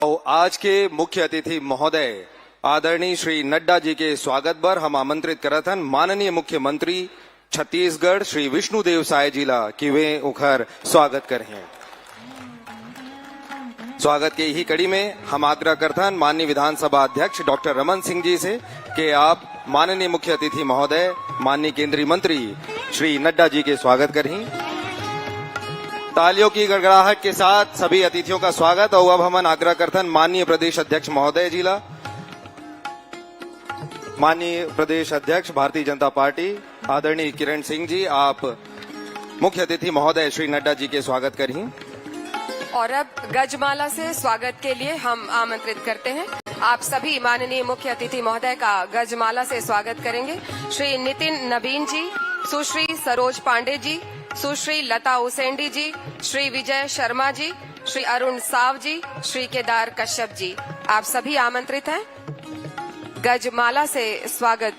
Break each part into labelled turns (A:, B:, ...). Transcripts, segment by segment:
A: और आज के मुख्य अतिथि महोदय आदरणीय श्री नड्डा जी के स्वागत पर हम आमंत्रित करत हन माननीय मुख्यमंत्री छत्तीसगढ़ श्री विष्णुदेव साय जी ला कि वे उखर स्वागत करें। स्वागत के ही कड़ी में हम आग्रह करथन माननीय विधानसभा अध्यक्ष डॉक्टर रमन सिंह जी से कि आप माननीय मुख्य अतिथि महोदय माननीय केंद्रीय मंत्री श्री नड्डा जी के स्वागत करें। तालियों की गड़गड़ाहट के साथ सभी अतिथियों का स्वागत। और अब हम आग्रह करथन माननीय प्रदेश अध्यक्ष महोदय जी ला, माननीय प्रदेश अध्यक्ष भारतीय जनता पार्टी आदरणीय किरण सिंह जी, आप मुख्य अतिथि महोदय श्री नड्डा जी के स्वागत करें।
B: और अब गजमाला से स्वागत के लिए हम आमंत्रित करते हैं आप सभी माननीय मुख्य अतिथि महोदय का गजमाला से स्वागत करेंगे। श्री नितिन नवीन जी, सुश्री सरोज पांडे जी, सुश्री लता उसेंडी जी, श्री विजय शर्मा जी, श्री अरुण साव जी, श्री केदार कश्यप जी, आप सभी आमंत्रित हैं। गजमाला से स्वागत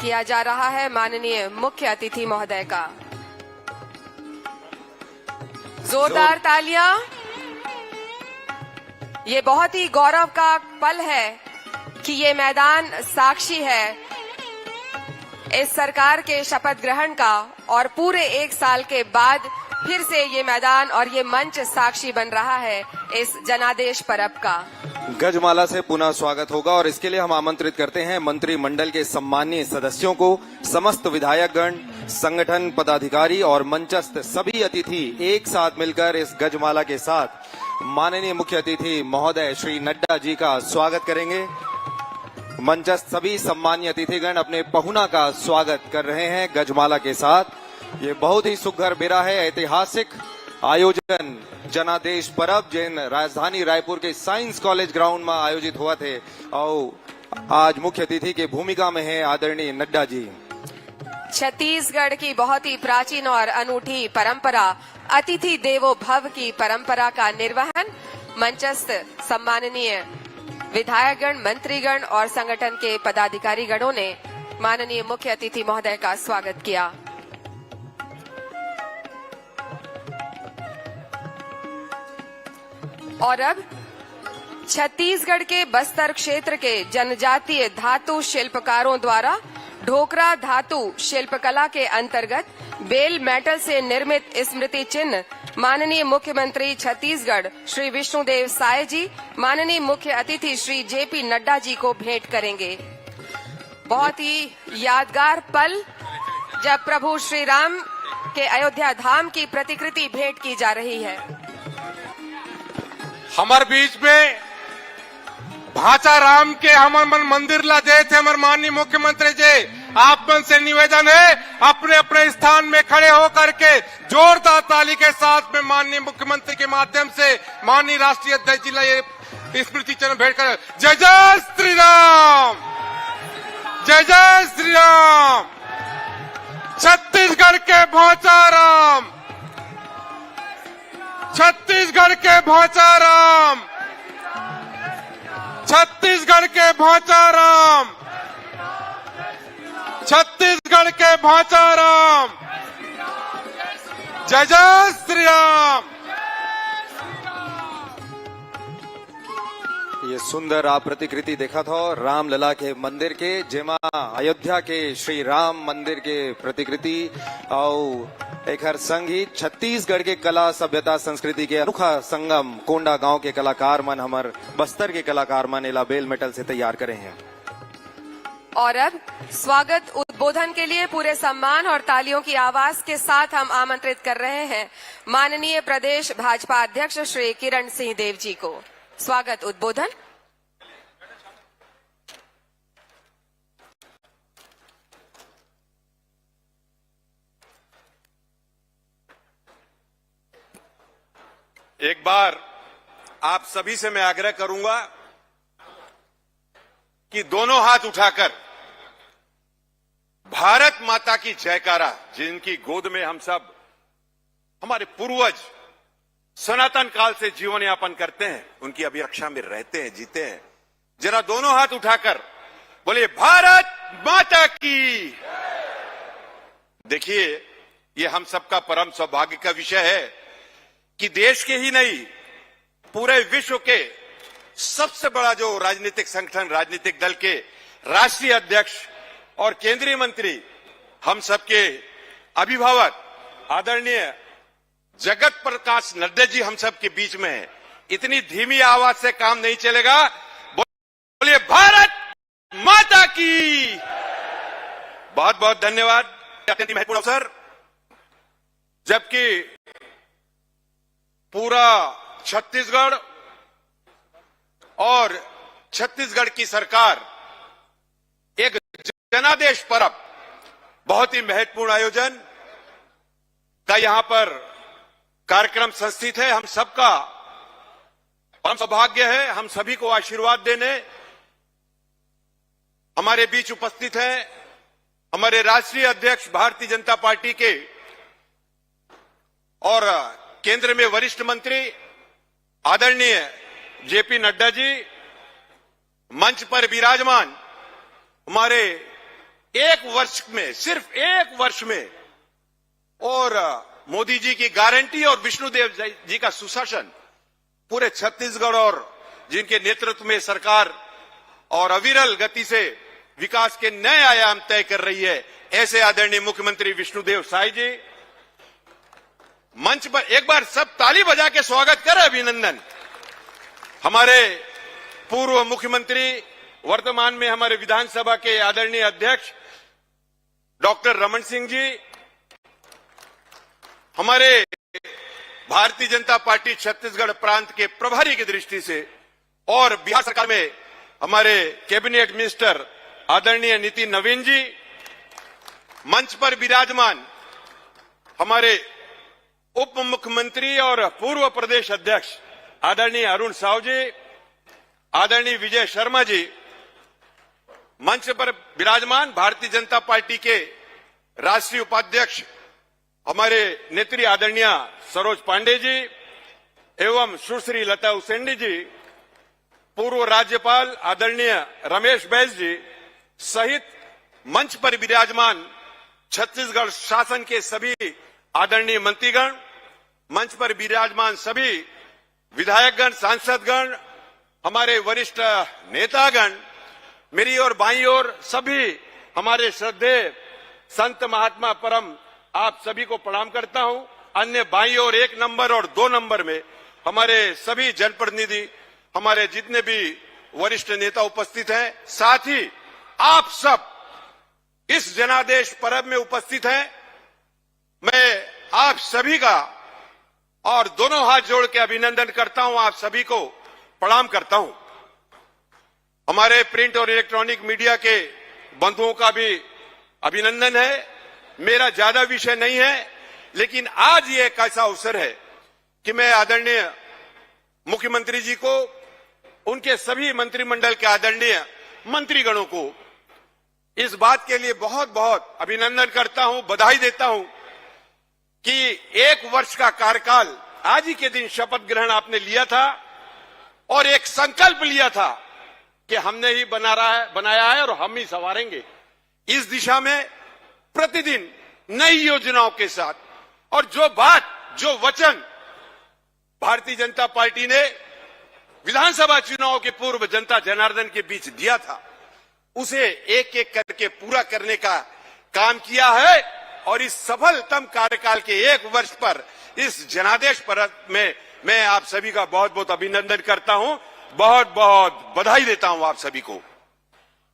B: किया जा रहा है माननीय मुख्य अतिथि महोदय का। जोरदार तालियां। ये बहुत ही गौरव का पल है कि ये मैदान साक्षी है इस सरकार के शपथ ग्रहण का, और पूरे एक साल के बाद फिर से ये मैदान और ये मंच साक्षी बन रहा है इस जनादेश पर्व का।
A: गजमाला से पुनः स्वागत होगा और इसके लिए हम आमंत्रित करते हैं मंत्रिमंडल के सम्मानीय सदस्यों को, समस्त विधायकगण, संगठन पदाधिकारी और मंचस्थ सभी अतिथि एक साथ मिलकर इस गजमाला के साथ माननीय मुख्य अतिथि महोदय श्री नड्डा जी का स्वागत करेंगे। मंचस्थ सभी सम्मानीय अतिथिगण अपने पहुना का स्वागत कर रहे हैं गजमाला के साथ। ये बहुत ही सुघर बेरा है, ऐतिहासिक आयोजन जनादेश पर्व जिन राजधानी रायपुर के साइंस कॉलेज ग्राउंड में आयोजित हुआ थे और आज मुख्य अतिथि की भूमिका में है आदरणीय नड्डा जी।
B: छत्तीसगढ़ की बहुत ही प्राचीन और अनूठी परंपरा अतिथि देवो भव की परंपरा का निर्वहन मंचस्थ सम्माननीय विधायकगण, मंत्रीगण और संगठन के पदाधिकारी गणों ने माननीय मुख्य अतिथि महोदय का स्वागत किया। और अब छत्तीसगढ़ के बस्तर क्षेत्र के जनजातीय धातु शिल्पकारों द्वारा ढोकरा धातु शिल्पकला के अंतर्गत बेल मेटल से निर्मित स्मृति चिन्ह माननीय मुख्यमंत्री छत्तीसगढ़ श्री विष्णुदेव साय जी माननीय मुख्य अतिथि श्री जेपी नड्डा जी को भेंट करेंगे। बहुत ही यादगार पल जब प्रभु श्री राम के अयोध्या धाम की प्रतिकृति भेंट की जा रही है।
C: हमारे बीच में भाचा राम के हमारे मंदिर ला दे थे हमारे माननीय मुख्यमंत्री जी, आप मन से निवेदन है अपने अपने स्थान में खड़े होकर के जोरदार ताली के साथ में माननीय मुख्यमंत्री के माध्यम से माननीय राष्ट्रीय अध्यक्ष जी ला ये स्मृति चिन्ह भेंट कर। जय जय श्री राम, जय जय श्री राम। छत्तीसगढ़ के भौचा राम, छत्तीसगढ़ के भौचा राम, छत्तीसगढ़ के भौचा राम, छत्तीसगढ़ के भौचा राम। जय जय श्री राम।
A: ये सुंदर आप प्रतिकृति देखा था रामलला के मंदिर के, जेमा अयोध्या के श्री राम मंदिर के प्रतिकृति और एक हर संग ही छत्तीसगढ़ के कला सभ्यता संस्कृति के अनोखा संगम कोंडा गांव के कलाकार मन, हमार बस्तर के कलाकार मन एला बेल मेटल से तैयार करे हैं।
B: और अब स्वागत उद्बोधन के लिए पूरे सम्मान और तालियों की आवाज के साथ हम आमंत्रित कर रहे हैं माननीय प्रदेश भाजपा अध्यक्ष श्री किरण सिंह देव जी को। स्वागत उद्बोधन।
D: एक बार आप सभी से मैं आग्रह करूंगा कि दोनों हाथ उठाकर भारत माता की जयकारा, जिनकी गोद में हम सब हमारे पूर्वज सनातन काल से जीवन यापन करते हैं, उनकी अभिरक्षा में रहते हैं, जीते हैं, जरा दोनों हाथ उठाकर बोलिए भारत माता की। देखिए, ये हम सबका परम सौभाग्य का विषय है कि देश के ही नहीं पूरे विश्व के सबसे बड़ा जो राजनीतिक संगठन, राजनीतिक दल के राष्ट्रीय अध्यक्ष और केंद्रीय मंत्री, हम सबके अभिभावक आदरणीय जगत प्रकाश नड्डा जी हम सबके बीच में है। इतनी धीमी आवाज से काम नहीं चलेगा। बोलिए भारत माता की। बहुत बहुत धन्यवाद। अत्यंत महत्वपूर्ण अवसर, जबकि पूरा छत्तीसगढ़ और छत्तीसगढ़ की सरकार एक जनादेश पर्व, बहुत ही महत्वपूर्ण आयोजन का यहां पर कार्यक्रम संस्थित है। हम सबका परम सौभाग्य है, हम सभी को आशीर्वाद देने हमारे बीच उपस्थित हैं हमारे राष्ट्रीय अध्यक्ष भारतीय जनता पार्टी के और केंद्र में वरिष्ठ मंत्री आदरणीय जेपी नड्डा जी, मंच पर विराजमान हमारे एक वर्ष में, सिर्फ एक वर्ष में, और मोदी जी की गारंटी और विष्णुदेव जी का सुशासन पूरे छत्तीसगढ़ और जिनके नेतृत्व में सरकार और अविरल गति से विकास के नए आयाम तय कर रही है, ऐसे आदरणीय मुख्यमंत्री विष्णुदेव साय जी, मंच पर एक बार सब ताली बजा के स्वागत करें, अभिनंदन। हमारे पूर्व मुख्यमंत्री, वर्तमान में हमारे विधानसभा के आदरणीय अध्यक्ष डॉक्टर रमन सिंह जी, हमारे भारतीय जनता पार्टी छत्तीसगढ़ प्रांत के प्रभारी की दृष्टि से और बिहार सरकार में हमारे कैबिनेट मिनिस्टर आदरणीय नितिन नवीन जी, मंच पर विराजमान हमारे उप मुख्यमंत्री और पूर्व प्रदेश अध्यक्ष आदरणीय अरुण साव जी, आदरणीय विजय शर्मा जी, मंच पर विराजमान भारतीय जनता पार्टी के राष्ट्रीय उपाध्यक्ष हमारे नेत्री आदरणीय सरोज पांडे जी एवं सुश्री लता उसेंडी जी, पूर्व राज्यपाल आदरणीय रमेश बैस जी सहित मंच पर विराजमान छत्तीसगढ़ शासन के सभी आदरणीय मंत्रीगण, मंच पर विराजमान सभी विधायकगण, सांसदगण, हमारे वरिष्ठ नेतागण, मेरी और बाईं ओर सभी हमारे श्रद्धेय संत महात्मा परम, आप सभी को प्रणाम करता हूं। अन्य बाईं ओर 1 नंबर और 2 नंबर में हमारे सभी जनप्रतिनिधि, हमारे जितने भी वरिष्ठ नेता उपस्थित हैं, साथ ही आप सब इस जनादेश पर्व में उपस्थित हैं। मैं आप सभी का और दोनों हाथ जोड़ के अभिनंदन करता हूं, आप सभी को प्रणाम करता हूं। हमारे प्रिंट और इलेक्ट्रॉनिक मीडिया के बंधुओं का भी अभिनंदन है। मेरा ज्यादा विषय नहीं है, लेकिन आज ये एक ऐसा अवसर है कि मैं आदरणीय मुख्यमंत्री जी को, उनके सभी मंत्रिमंडल के आदरणीय मंत्रीगणों को इस बात के लिए बहुत बहुत अभिनंदन करता हूं, बधाई देता हूं कि 1 वर्ष का कार्यकाल, आज ही के दिन शपथ ग्रहण आपने लिया था और एक संकल्प लिया था कि हमने ही बनाया है और हम ही संवारेंगे। इस दिशा में प्रतिदिन नई योजनाओं के साथ और जो बात, जो वचन भारतीय जनता पार्टी ने विधानसभा चुनाव के पूर्व जनता जनार्दन के बीच दिया था, उसे एक एक करके पूरा करने का काम किया है। और इस सफलतम कार्यकाल के 1 वर्ष पर इस जनादेश पर्व में मैं आप सभी का बहुत बहुत अभिनंदन करता हूं, बहुत बहुत बधाई देता हूं आप सभी को।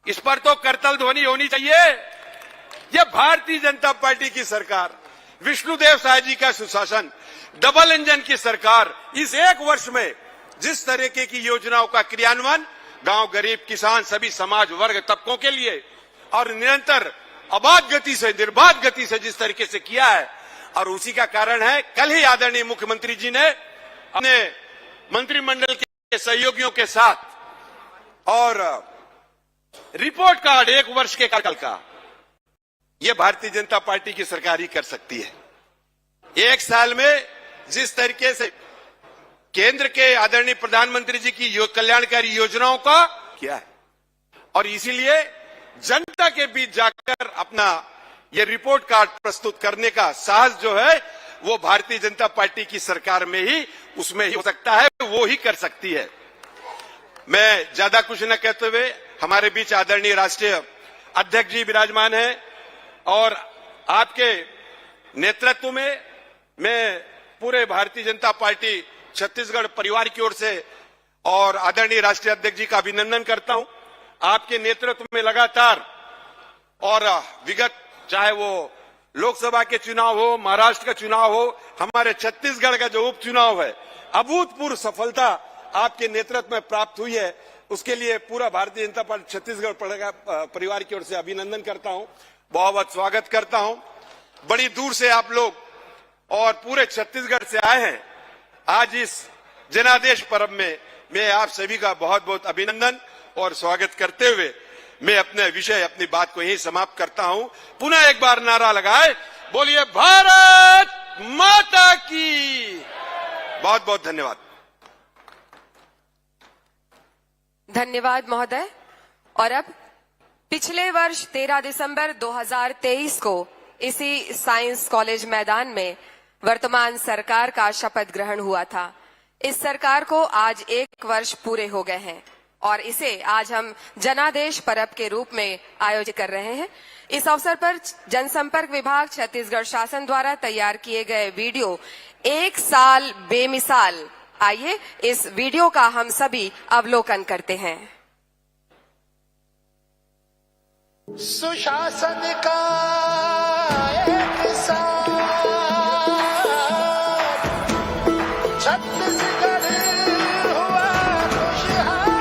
D: इस पर तो करतल ध्वनि होनी चाहिए। यह भारतीय जनता पार्टी की सरकार, विष्णुदेव साय जी का सुशासन, डबल इंजन की सरकार, इस 1 वर्ष में जिस तरीके की योजनाओं का क्रियान्वयन गांव, गरीब, किसान, सभी समाज वर्ग तबकों के लिए और निरंतर अबाध गति से, निर्बाध गति से जिस तरीके से किया है, और उसी का कारण है कल ही आदरणीय मुख्यमंत्री जी ने अपने मंत्रिमंडल के सहयोगियों के साथ और रिपोर्ट कार्ड 1 वर्ष के कार्यकाल का, यह भारतीय जनता पार्टी की सरकार ही कर सकती है। 1 साल में जिस तरीके से केंद्र के आदरणीय प्रधानमंत्री जी की कल्याणकारी योजनाओं का किया है, और इसीलिए जनता के बीच जाकर अपना यह रिपोर्ट कार्ड प्रस्तुत करने का साहस जो है वो भारतीय जनता पार्टी की सरकार में ही उसमें ही हो सकता है, वो ही कर सकती है। मैं ज्यादा कुछ न कहते हुए, हमारे बीच आदरणीय राष्ट्रीय अध्यक्ष जी विराजमान हैं और आपके नेतृत्व में मैं पूरे भारतीय जनता पार्टी छत्तीसगढ़ परिवार की ओर से और आदरणीय राष्ट्रीय अध्यक्ष जी का अभिनंदन करता हूं। आपके नेतृत्व में लगातार और विगत चाहे वो लोकसभा के चुनाव हो, महाराष्ट्र का चुनाव हो, हमारे छत्तीसगढ़ का जो उपचुनाव है, अभूतपूर्व सफलता आपके नेतृत्व में प्राप्त हुई है। उसके लिए पूरा भारतीय जनता पार्टी छत्तीसगढ़ परिवार की ओर से अभिनंदन करता हूं, बहुत बहुत स्वागत करता हूं। बड़ी दूर से आप लोग और पूरे छत्तीसगढ़ से आए हैं आज इस जनादेश पर्व में। मैं आप सभी का बहुत बहुत अभिनंदन और स्वागत करते हुए मैं अपने विषय, अपनी बात को यहीं समाप्त करता हूं। पुनः एक बार नारा लगाए, बोलिए भारत माता की। बहुत बहुत धन्यवाद।
B: धन्यवाद महोदय। और अब पिछले वर्ष 13 दिसंबर 2023 को इसी साइंस कॉलेज मैदान में वर्तमान सरकार का शपथ ग्रहण हुआ था। इस सरकार को आज 1 वर्ष पूरे हो गए हैं और इसे आज हम जनादेश पर्व के रूप में आयोजित कर रहे हैं। इस अवसर पर जनसंपर्क विभाग छत्तीसगढ़ शासन द्वारा तैयार किए गए वीडियो 1 साल बेमिसाल, आइए इस वीडियो का हम सभी अवलोकन करते हैं।
E: सुशासन का एक साल छत्तीसगढ़ हुआ खुशहाल,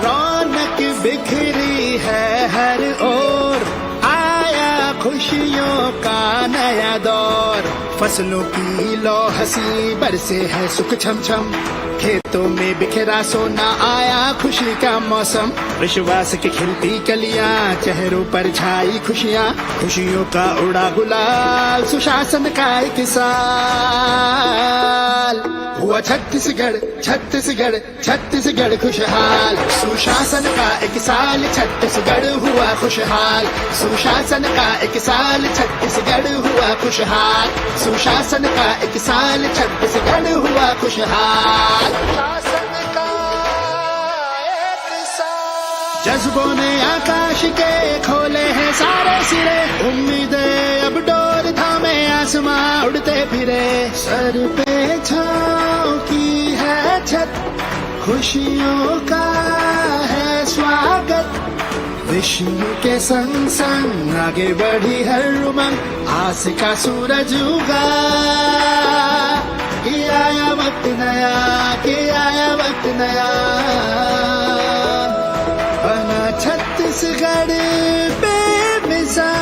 E: रौनक बिखरी है हर ओर, आया खुशियों का नया दौर। फसलों की लौ हंसी बरसे है सुख छम छम, खेतों में बिखरा सोना आया खुशी का मौसम। विश्वास की खिलती कलियां, चेहरों पर छाई खुशियां, खुशियों का उड़ा गुलाल, सुशासन का एक साल। हुआ छत्तीसगढ़ छत्तीसगढ़ छत्तीसगढ़ खुशहाल, सुशासन का एक साल छत्तीसगढ़ हुआ खुशहाल। सुशासन का एक साल छत्तीसगढ़ हुआ खुशहाल, सुशासन का एक साल छत्तीसगढ़ हुआ खुशहाल। शासन का एक साल, जज्बों ने आकाश के खोले हैं सारे सिरे, उम्मीदें अब डोर थामे आसमां उड़ते फिरे। सर पे छाँव की है छत, खुशियों का है स्वागत, विश्व के संग संग आगे बढ़ी हर उमंग, आस का सूरज उगा। कि आया वक्त नया, कि आया वक्त नया, बना छत्तीसगढ़ बेमिसाल।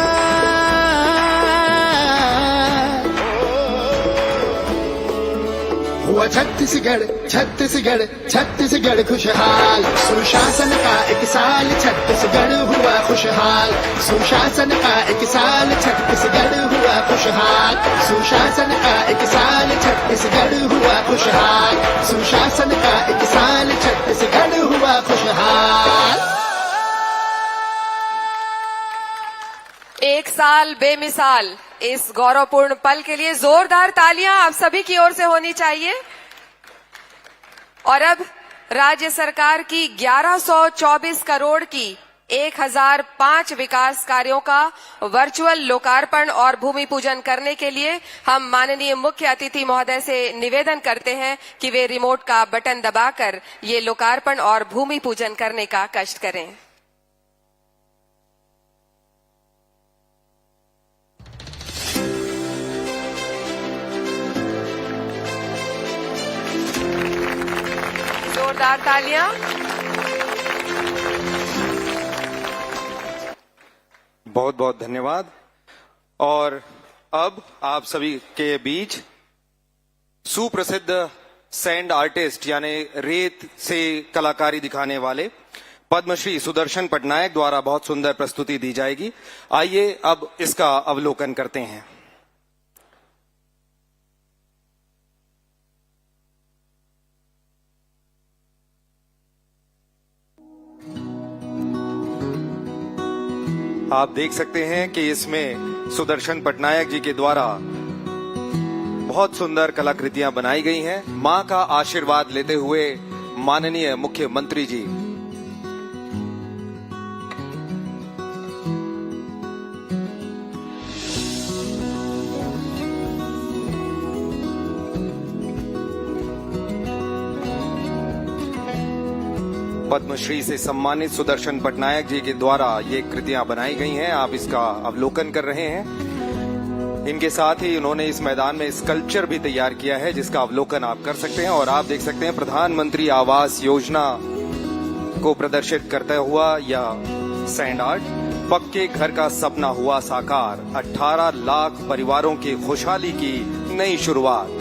E: हुआ छत्तीसगढ़ छत्तीसगढ़ छत्तीसगढ़ खुशहाल, सुशासन का एक साल छत्तीसगढ़ हुआ खुशहाल। सुशासन का एक साल छत्तीसगढ़ हुआ खुशहाल, सुशासन का एक साल छत्तीसगढ़ हुआ खुशहाल, सुशासन का एक साल छत्तीसगढ़ हुआ खुशहाल।
B: 1 साल बेमिसाल, इस गौरवपूर्ण पल के लिए जोरदार तालियां आप सभी की ओर से होनी चाहिए। और अब राज्य सरकार की 1124 करोड़ की 1005 विकास कार्यों का वर्चुअल लोकार्पण और भूमि पूजन करने के लिए हम माननीय मुख्य अतिथि महोदय से निवेदन करते हैं कि वे रिमोट का बटन दबाकर ये लोकार्पण और भूमि पूजन करने का कष्ट करें। जोरदार तालियां।
A: बहुत बहुत धन्यवाद। और अब आप सभी के बीच सुप्रसिद्ध सैंड आर्टिस्ट यानी रेत से कलाकारी दिखाने वाले पद्मश्री सुदर्शन पटनायक द्वारा बहुत सुंदर प्रस्तुति दी जाएगी। आइए अब इसका अवलोकन करते हैं। आप देख सकते हैं कि इसमें सुदर्शन पटनायक जी के द्वारा बहुत सुंदर कलाकृतियां बनाई गई हैं। मां का आशीर्वाद लेते हुए माननीय मुख्यमंत्री जी पद्मश्री से सम्मानित सुदर्शन पटनायक जी के द्वारा ये कृतियां बनाई गई हैं। आप इसका अवलोकन कर रहे हैं। इनके साथ ही उन्होंने इस मैदान में स्कल्पचर भी तैयार किया है, जिसका अवलोकन आप कर सकते हैं। और आप देख सकते हैं प्रधानमंत्री आवास योजना को प्रदर्शित करता हुआ या सैंड आर्ट। पक्के घर का सपना हुआ साकार, 18 लाख परिवारों की खुशहाली की नई शुरुआत।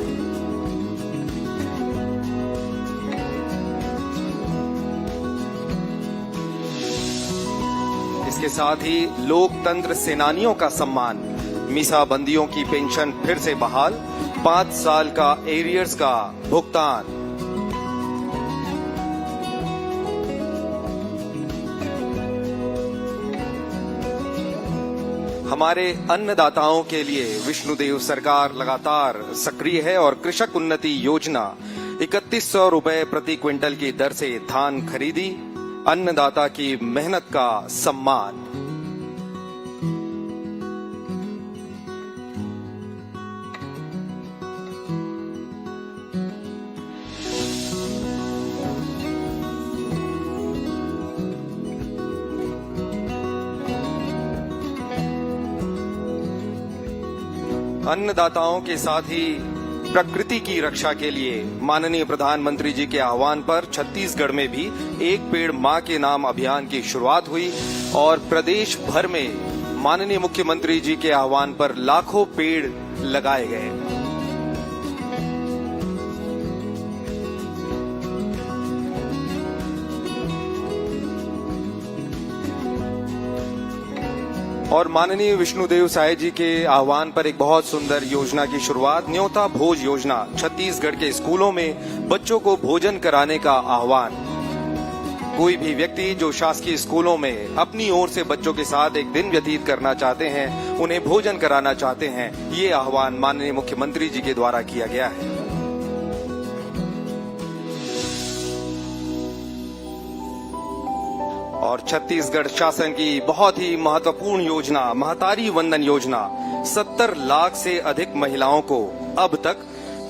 A: इसके साथ ही लोकतंत्र सेनानियों का सम्मान, मीसाबंदियों की पेंशन फिर से बहाल, 5 साल का एरियर्स का भुगतान। हमारे अन्नदाताओं के लिए विष्णुदेव सरकार लगातार सक्रिय है और कृषक उन्नति योजना 3100 रुपए प्रति क्विंटल की दर से धान खरीदी, अन्नदाता की मेहनत का सम्मान। अन्नदाताओं के साथ ही प्रकृति की रक्षा के लिए माननीय प्रधानमंत्री जी के आह्वान पर छत्तीसगढ़ में भी एक पेड़ मां के नाम अभियान की शुरुआत हुई और प्रदेश भर में माननीय मुख्यमंत्री जी के आह्वान पर लाखों पेड़ लगाए गए। और माननीय विष्णुदेव साय जी के आह्वान पर एक बहुत सुंदर योजना की शुरुआत, न्योता भोज योजना। छत्तीसगढ़ के स्कूलों में बच्चों को भोजन कराने का आह्वान। कोई भी व्यक्ति जो शासकीय स्कूलों में अपनी ओर से बच्चों के साथ एक दिन व्यतीत करना चाहते हैं, उन्हें भोजन कराना चाहते हैं, ये आह्वान माननीय मुख्यमंत्री जी के द्वारा किया गया है। और छत्तीसगढ़ शासन की बहुत ही महत्वपूर्ण योजना महतारी वंदन योजना, 70 लाख से अधिक महिलाओं को अब तक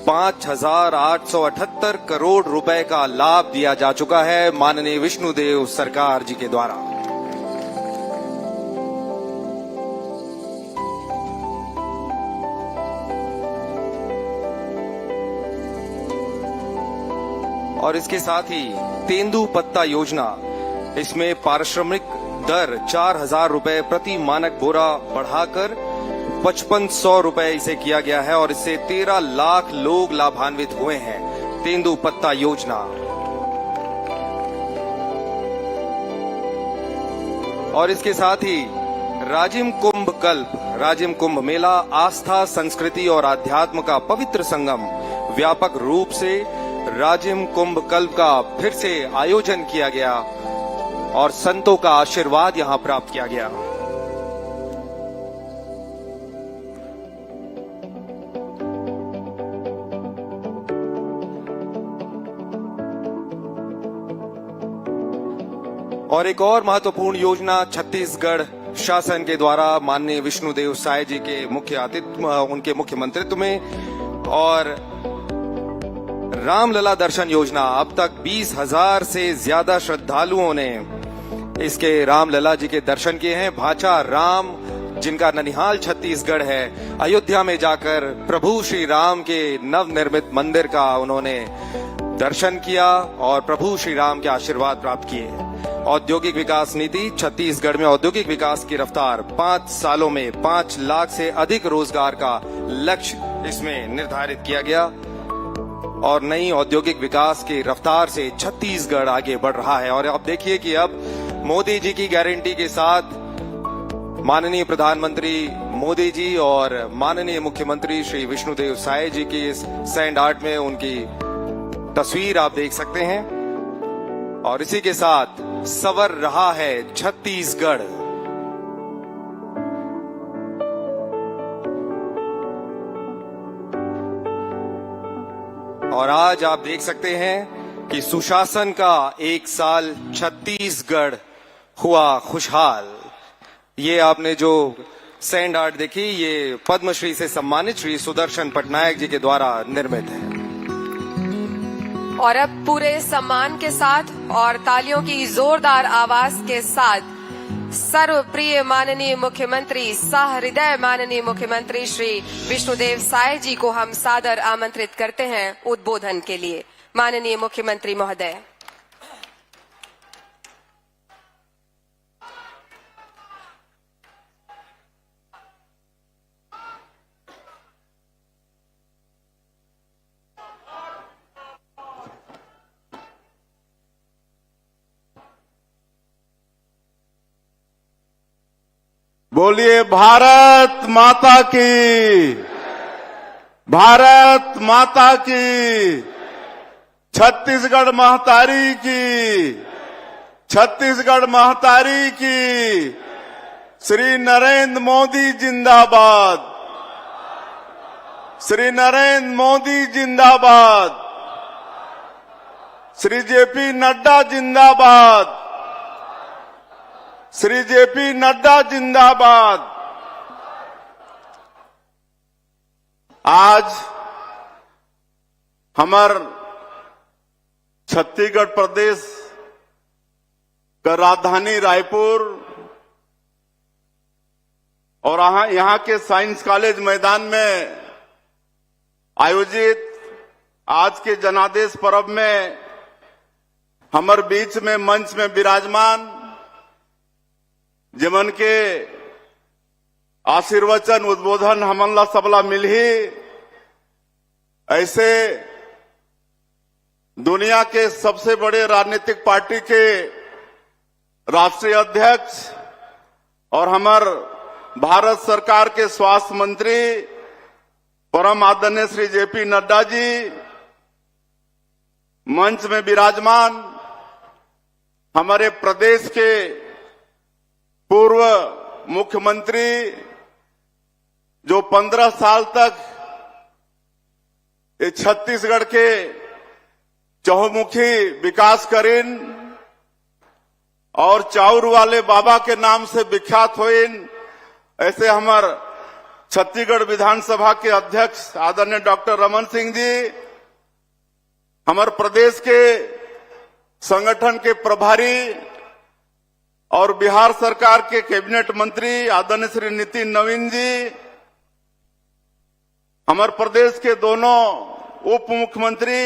A: 5,878 करोड़ रुपए का लाभ दिया जा चुका है माननीय विष्णुदेव सरकार जी के द्वारा। और इसके साथ ही तेंदू पत्ता योजना, इसमें पारिश्रमिक दर 4,000 रुपए प्रति मानक बोरा बढ़ाकर 5,500 रुपए इसे किया गया है और इससे 13 लाख लोग लाभान्वित हुए हैं। तेंदू पत्ता योजना। और इसके साथ ही राजिम कुंभ कल्प, राजिम कुंभ मेला आस्था, संस्कृति और आध्यात्म का पवित्र संगम। व्यापक रूप से राजिम कुंभ कल्प का फिर से आयोजन किया गया और संतों का आशीर्वाद यहां प्राप्त किया गया। और एक और महत्वपूर्ण योजना छत्तीसगढ़ शासन के द्वारा माननीय विष्णुदेव साय जी के उनके मुख्य मंत्रित्व में और रामलला दर्शन योजना। अब तक 20,000 से ज्यादा श्रद्धालुओं ने इसके रामलला जी के दर्शन किए हैं। भाचा राम, जिनका ननिहाल छत्तीसगढ़ है, अयोध्या में जाकर प्रभु श्री राम के नवनिर्मित मंदिर का उन्होंने दर्शन किया और प्रभु श्री राम के आशीर्वाद प्राप्त किए। औद्योगिक विकास नीति, छत्तीसगढ़ में औद्योगिक विकास की रफ्तार 5 सालों में 5 लाख से अधिक रोजगार का लक्ष्य इसमें निर्धारित किया गया और नई औद्योगिक विकास की रफ्तार से छत्तीसगढ़ आगे बढ़ रहा है। और आप देखिए कि अब मोदी जी की गारंटी के साथ माननीय प्रधानमंत्री मोदी जी और माननीय मुख्यमंत्री श्री विष्णुदेव साय जी की इस सैंड आर्ट में उनकी तस्वीर आप देख सकते हैं। और इसी के साथ संवर रहा है छत्तीसगढ़। और आज आप देख सकते हैं कि सुशासन का 1 साल छत्तीसगढ़ हुआ खुशहाल। ये आपने जो सैंड आर्ट देखी, ये पद्मश्री से सम्मानित श्री सुदर्शन पटनायक जी के द्वारा निर्मित है।
B: और अब पूरे सम्मान के साथ और तालियों की जोरदार आवाज के साथ सर्वप्रिय माननीय मुख्यमंत्री, सहृदय माननीय मुख्यमंत्री श्री विष्णुदेव साय जी को हम सादर आमंत्रित करते हैं उद्बोधन के लिए। माननीय मुख्यमंत्री महोदय।
F: बोलिए भारत माता की, भारत माता की, छत्तीसगढ़ महतारी की, छत्तीसगढ़ महतारी की, श्री नरेंद्र मोदी जिंदाबाद, श्री नरेंद्र मोदी जिंदाबाद, श्री जेपी नड्डा जिंदाबाद, श्री जेपी नड्डा जिंदाबाद। आज हमार छत्तीसगढ़ प्रदेश का राजधानी रायपुर और यहाँ के साइंस कॉलेज मैदान में आयोजित आज के जनादेश पर्व में हमार बीच में मंच में विराजमान जिमन के आशीर्वचन उद्बोधन हमला सबला मिल ही, ऐसे दुनिया के सबसे बड़े राजनीतिक पार्टी के राष्ट्रीय अध्यक्ष और हमार भारत सरकार के स्वास्थ्य मंत्री परम आदरणीय श्री जेपी नड्डा जी मंच में विराजमान, हमारे प्रदेश के पूर्व मुख्यमंत्री जो 15 साल तक छत्तीसगढ़ के चहुमुखी विकास करीन और चाउर वाले बाबा के नाम से विख्यात हुईन, ऐसे हमार छत्तीसगढ़ विधानसभा के अध्यक्ष आदरणीय डॉक्टर रमन सिंह जी, हमारे प्रदेश के संगठन के प्रभारी और बिहार सरकार के कैबिनेट मंत्री आदरणीय श्री नितिन नवीन जी, हमारे प्रदेश के दोनों उप मुख्यमंत्री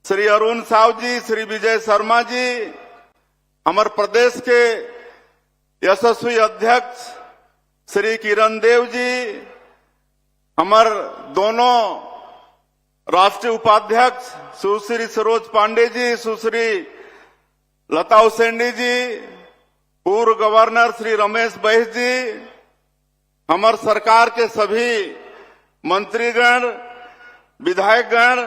F: श्री अरुण साव जी, श्री विजय शर्मा जी, हमारे प्रदेश के यशस्वी अध्यक्ष श्री किरण देव जी, हमारे दोनों राष्ट्रीय उपाध्यक्ष सुश्री सरोज पांडे जी, सुश्री लता उसेंडी जी, पूर्व गवर्नर श्री रमेश बैस जी, हमारे सरकार के सभी मंत्रीगण, विधायकगण,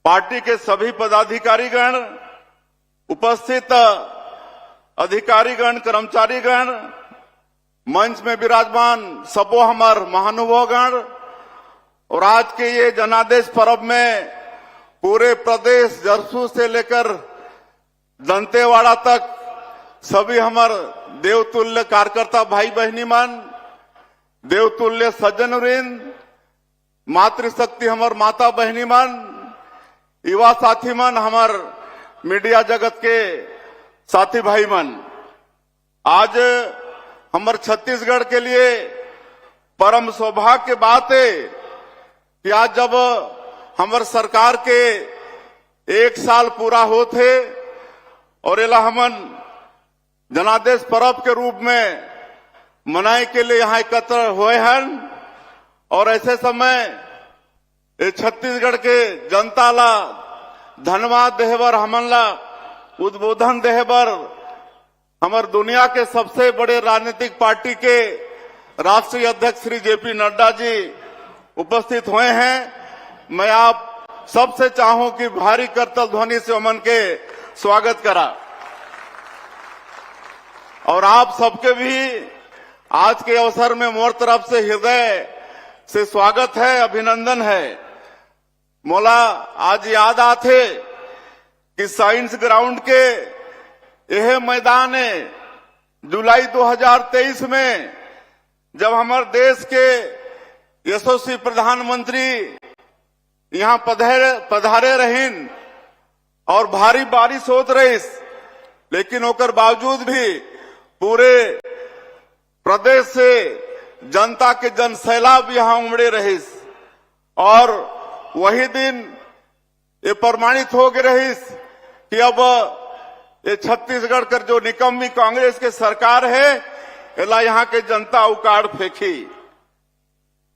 F: पार्टी के सभी पदाधिकारीगण, उपस्थित अधिकारीगण, कर्मचारीगण, मंच में विराजमान सबो हमार महानुभावगण और आज के ये जनादेश पर्व में पूरे प्रदेश जरसू से लेकर दंतेवाड़ा तक सभी हमार देवतुल्य कार्यकर्ता भाई बहनी मन, देवतुल्य सज्जन वृंद, मातृशक्ति हमार माता बहनी मन, युवा साथी मन, हमार मीडिया जगत के साथी भाई मन, आज हमार छत्तीसगढ़ के लिए परम सौभाग्य की बात है कि आज जब हमार सरकार के 1 साल पूरा होते और एला हमन जनादेश पर्व के रूप में मनाए के लिए यहाँ एकत्र हुए हैं और ऐसे समय छत्तीसगढ़ के जनता ला धन्यवाद देहबर, हमन ला उद्बोधन देहबर हमार दुनिया के सबसे बड़े राजनीतिक पार्टी के राष्ट्रीय अध्यक्ष श्री जेपी नड्डा जी उपस्थित हुए हैं। मैं आप सबसे चाहूं कि भारी करतल ध्वनि से अमन के स्वागत करा और आप सबके भी आज के अवसर में मोर तरफ से हृदय से स्वागत है, अभिनंदन है। मोला आज याद आथे कि साइंस ग्राउंड के यह मैदान है जुलाई 2023 में जब हमारे देश के यशस्वी प्रधानमंत्री यहाँ पधारे रहीन और भारी बारिश होत रहीस, लेकिन ओकर बावजूद भी पूरे प्रदेश से जनता के जन सैलाब यहाँ उमड़े रहीस और वही दिन ये प्रमाणित हो गए रहीस कि अब ये छत्तीसगढ़ कर जो निकम्मी कांग्रेस के सरकार है एला यहाँ के जनता उकाड़ फेंकी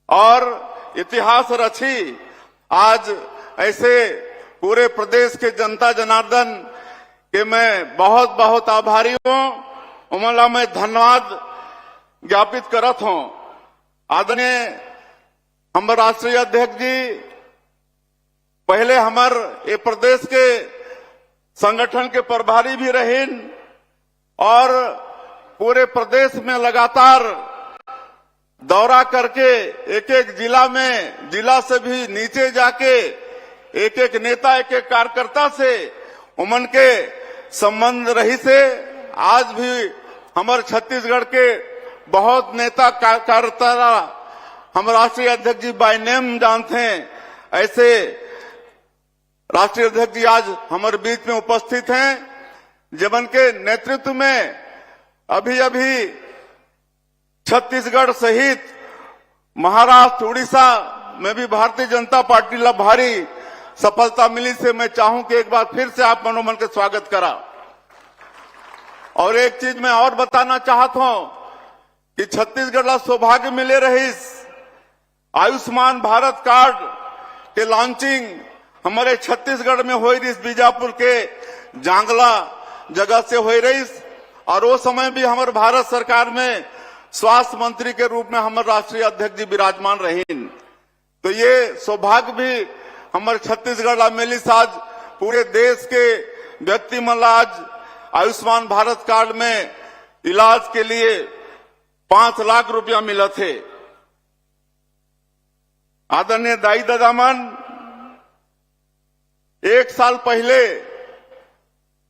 F: और इतिहास रची। आज ऐसे पूरे प्रदेश के जनता जनार्दन के मैं बहुत बहुत आभारी हूँ, उमला मैं धन्यवाद ज्ञापित करत हूँ। आदरणीय हम राष्ट्रीय अध्यक्ष जी पहले हमार ये प्रदेश के संगठन के प्रभारी भी रहीन और पूरे प्रदेश में लगातार दौरा करके एक एक जिला में, जिला से भी नीचे जाके एक एक नेता एक एक कार्यकर्ता से उमन के संबंध रही से आज भी हमारे छत्तीसगढ़ के बहुत नेता कार्यकर्ता हम राष्ट्रीय अध्यक्ष जी बाय नेम जानते हैं। ऐसे राष्ट्रीय अध्यक्ष जी आज हमारे बीच में उपस्थित हैं, जबन के नेतृत्व में अभी अभी छत्तीसगढ़ सहित महाराष्ट्र, उड़ीसा में भी भारतीय जनता पार्टी ला भारी सफलता मिली से मैं चाहूं कि एक बार फिर से आप मनोमन के स्वागत करा। और एक चीज मैं और बताना चाहता हूं कि छत्तीसगढ़ ला सौभाग्य मिले रहीस आयुष्मान भारत कार्ड के लॉन्चिंग हमारे छत्तीसगढ़ में हो रही, बीजापुर के जांगला जगह से हो रही और वो समय भी हमारे भारत सरकार में स्वास्थ्य मंत्री के रूप में हमारे राष्ट्रीय अध्यक्ष जी विराजमान रहीन। तो ये सौभाग्य भी हमारे छत्तीसगढ़ मिली आज पूरे देश के व्यक्ति मन आज आयुष्मान भारत कार्ड में इलाज के लिए 5 लाख रुपया मिला थे। आदरणीय दाई दादामन, 1 साल पहले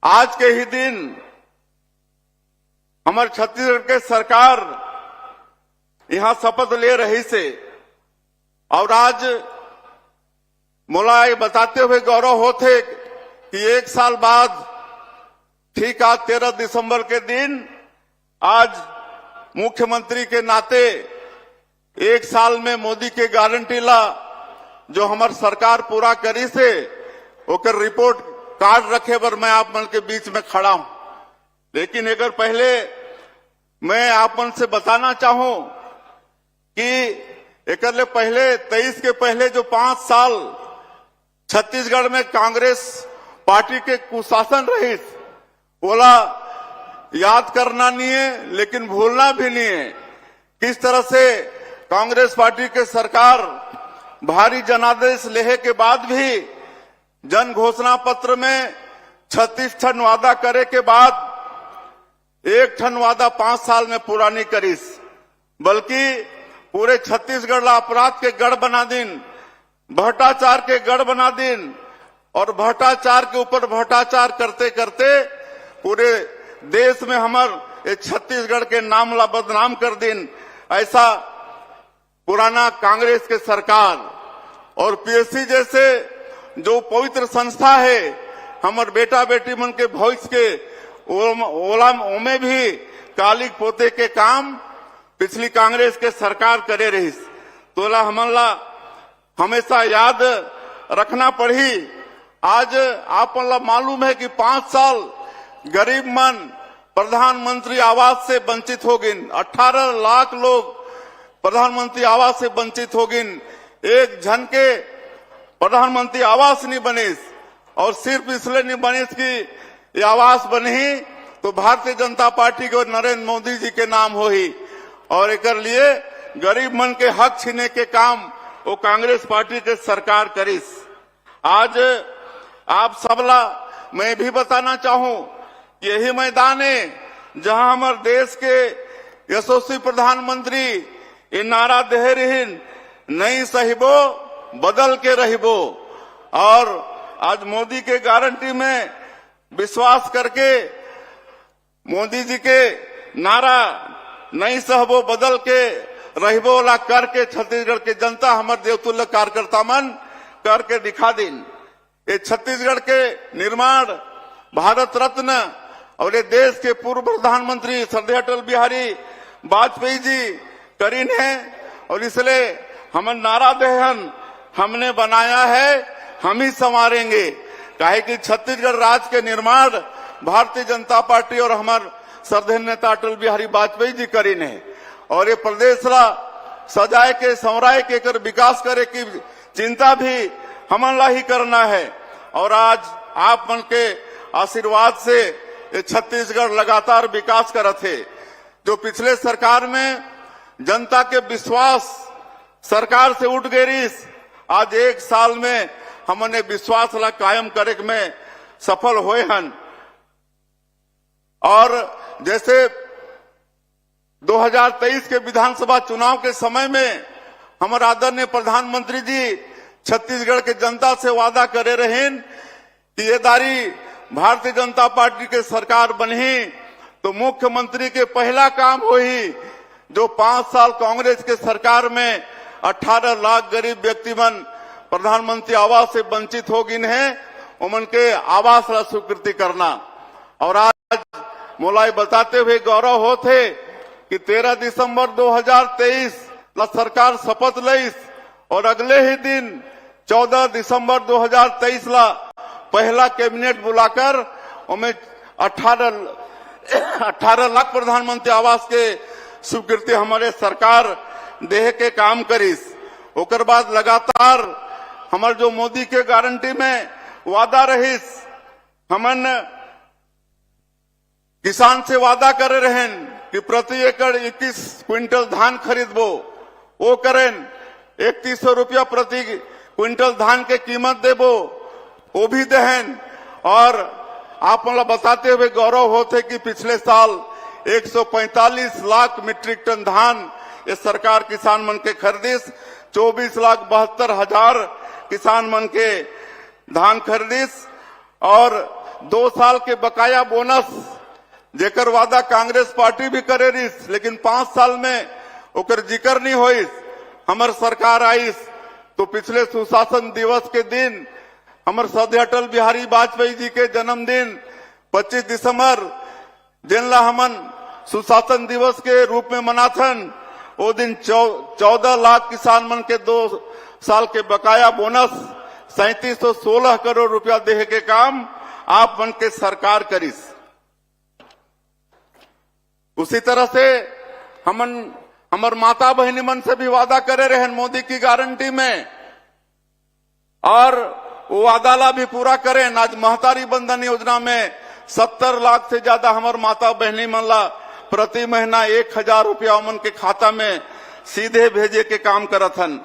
F: आज के ही दिन हमारे छत्तीसगढ़ के सरकार यहां शपथ ले रही से और आज मोला ये बताते हुए गौरव होते कि 1 साल बाद ठीक आज 13 दिसंबर के दिन आज मुख्यमंत्री के नाते 1 साल में मोदी के गारंटी ला जो हमार सरकार पूरा करी से ओकर रिपोर्ट कार्ड रखे बर मैं आप मन के बीच में खड़ा हूं। लेकिन अगर पहले मैं आप मन से बताना चाहूं कि एक पहले 23 के पहले जो 5 साल छत्तीसगढ़ में कांग्रेस पार्टी के कुशासन रही बोला याद करना नहीं है लेकिन भूलना भी नहीं है। किस तरह से कांग्रेस पार्टी के सरकार भारी जनादेश लेहे के बाद भी जन घोषणा पत्र में 36 ठन वादा करे के बाद 1 ठन वादा 5 साल में पूरा नहीं करीस, बल्कि पूरे छत्तीसगढ़ ला अपराध के गढ़ बना दिन, भ्रष्टाचार के गढ़ बना दिन और भ्रष्टाचार के ऊपर भ्रष्टाचार करते करते पूरे देश में हमारे छत्तीसगढ़ के नाम ला बदनाम कर दिन। ऐसा पुराना कांग्रेस के सरकार और पीएससी जैसे जो पवित्र संस्था है हमारे बेटा बेटी मन के भविष्य के ओमे भी कालिक पोते के काम पिछली कांग्रेस के सरकार करे रही। तोला हमला हमेशा याद रखना पड़ी। आज आप मालूम है कि 5 साल गरीब मन प्रधानमंत्री आवास से वंचित हो गए। 18 लाख लोग प्रधानमंत्री आवास से वंचित हो गए। एक जन के प्रधानमंत्री आवास नहीं बने और सिर्फ इसलिए नहीं बने कि ये आवास बने तो भारतीय जनता पार्टी के और नरेंद्र मोदी जी के नाम हो ही और एक लिए गरीब मन के हक छीने के काम वो कांग्रेस पार्टी के सरकार करीस। आज आप सबला मैं भी बताना चाहूं यही मैदान है जहां हमारे देश के यशस्वी प्रधानमंत्री ये नारा दे रही नहीं सहिबो बदल के रहिबो और आज मोदी के गारंटी में विश्वास करके मोदी जी के नारा नहीं सहबो बदल के रहबो वाला करके छत्तीसगढ़ के जनता हमार देवतुल्य कार्यकर्ता मन करके दिखा दिन। ये छत्तीसगढ़ के निर्माण भारत रत्न और ये देश के पूर्व प्रधानमंत्री श्रद्धेय अटल बिहारी वाजपेयी जी करीन है और इसलिए हम नारा देहन हमने बनाया है, हम ही संवारेंगे। काहे कि छत्तीसगढ़ राज्य के निर्माण भारतीय जनता पार्टी और हमारे श्रद्धेय नेता अटल बिहारी वाजपेयी जी करीन है और ये प्रदेश ला सजाए के संवराय के कर विकास करे की चिंता भी हमन ला ही करना है। और आज आप मन के आशीर्वाद से ये छत्तीसगढ़ लगातार विकास करत है। जो पिछले सरकार में जनता के विश्वास सरकार से उठ गई, आज एक साल में हमने विश्वास ला कायम करे में सफल हुए हन। और जैसे 2023 के विधानसभा चुनाव के समय में हमारे आदरणीय प्रधानमंत्री जी छत्तीसगढ़ के जनता से वादा करे रहें कि ये दारी भारतीय जनता पार्टी के सरकार बनी तो मुख्यमंत्री के पहला काम वही जो 5 साल कांग्रेस के सरकार में 18 लाख गरीब व्यक्ति मन प्रधानमंत्री आवास से वंचित हो गए हैं, उमन के आवास ला स्वीकृति करना। और आज मोलाई बताते हुए गौरव होते कि 13 दिसंबर 2023 ला सरकार शपथ लईस और अगले ही दिन 14 दिसंबर 2023 ला पहला कैबिनेट बुलाकर उनमें 18 लाख प्रधानमंत्री आवास के स्वीकृति हमारे सरकार देह के काम करीस। ओकर बाद लगातार हमारे जो मोदी के गारंटी में वादा रहीस, हमन किसान से वादा करे रहें कि प्रति एकड़ 21 क्विंटल धान खरीदबो, वो करें 3100 रुपया प्रति क्विंटल धान के कीमत देबो, वो भी देहन। और आप मतलब बताते हुए गौरव होते कि पिछले साल 145 लाख मीट्रिक टन धान ये सरकार किसान मन के खरीदिस, 24,72,000 किसान मन के धान खरीदिस। और 2 साल के बकाया बोनस जेकर वादा कांग्रेस पार्टी भी करे रहीस, लेकिन 5 साल में ओकर जिक्र नहीं होइस। हमार सरकार आईस तो पिछले सुशासन दिवस के दिन हमारे श्रद्धेय अटल बिहारी वाजपेयी जी के जन्मदिन 25 दिसंबर जिनला हमन सुशासन दिवस के रूप में मनाथन, वो दिन 14 लाख किसान मन के 2 साल के बकाया बोनस 3716 करोड़ रुपया देहे के काम आप मन के सरकार करीस। उसी तरह से हमर माता बहनी मन से भी वादा करे रहे मोदी की गारंटी में, और वो वादा ला भी पूरा करें। आज महतारी बंधन योजना में 70 लाख से ज्यादा हमार माता बहनी मन ला प्रति महीना 1000 रुपया उमन के खाता में सीधे भेजे के काम करत हन।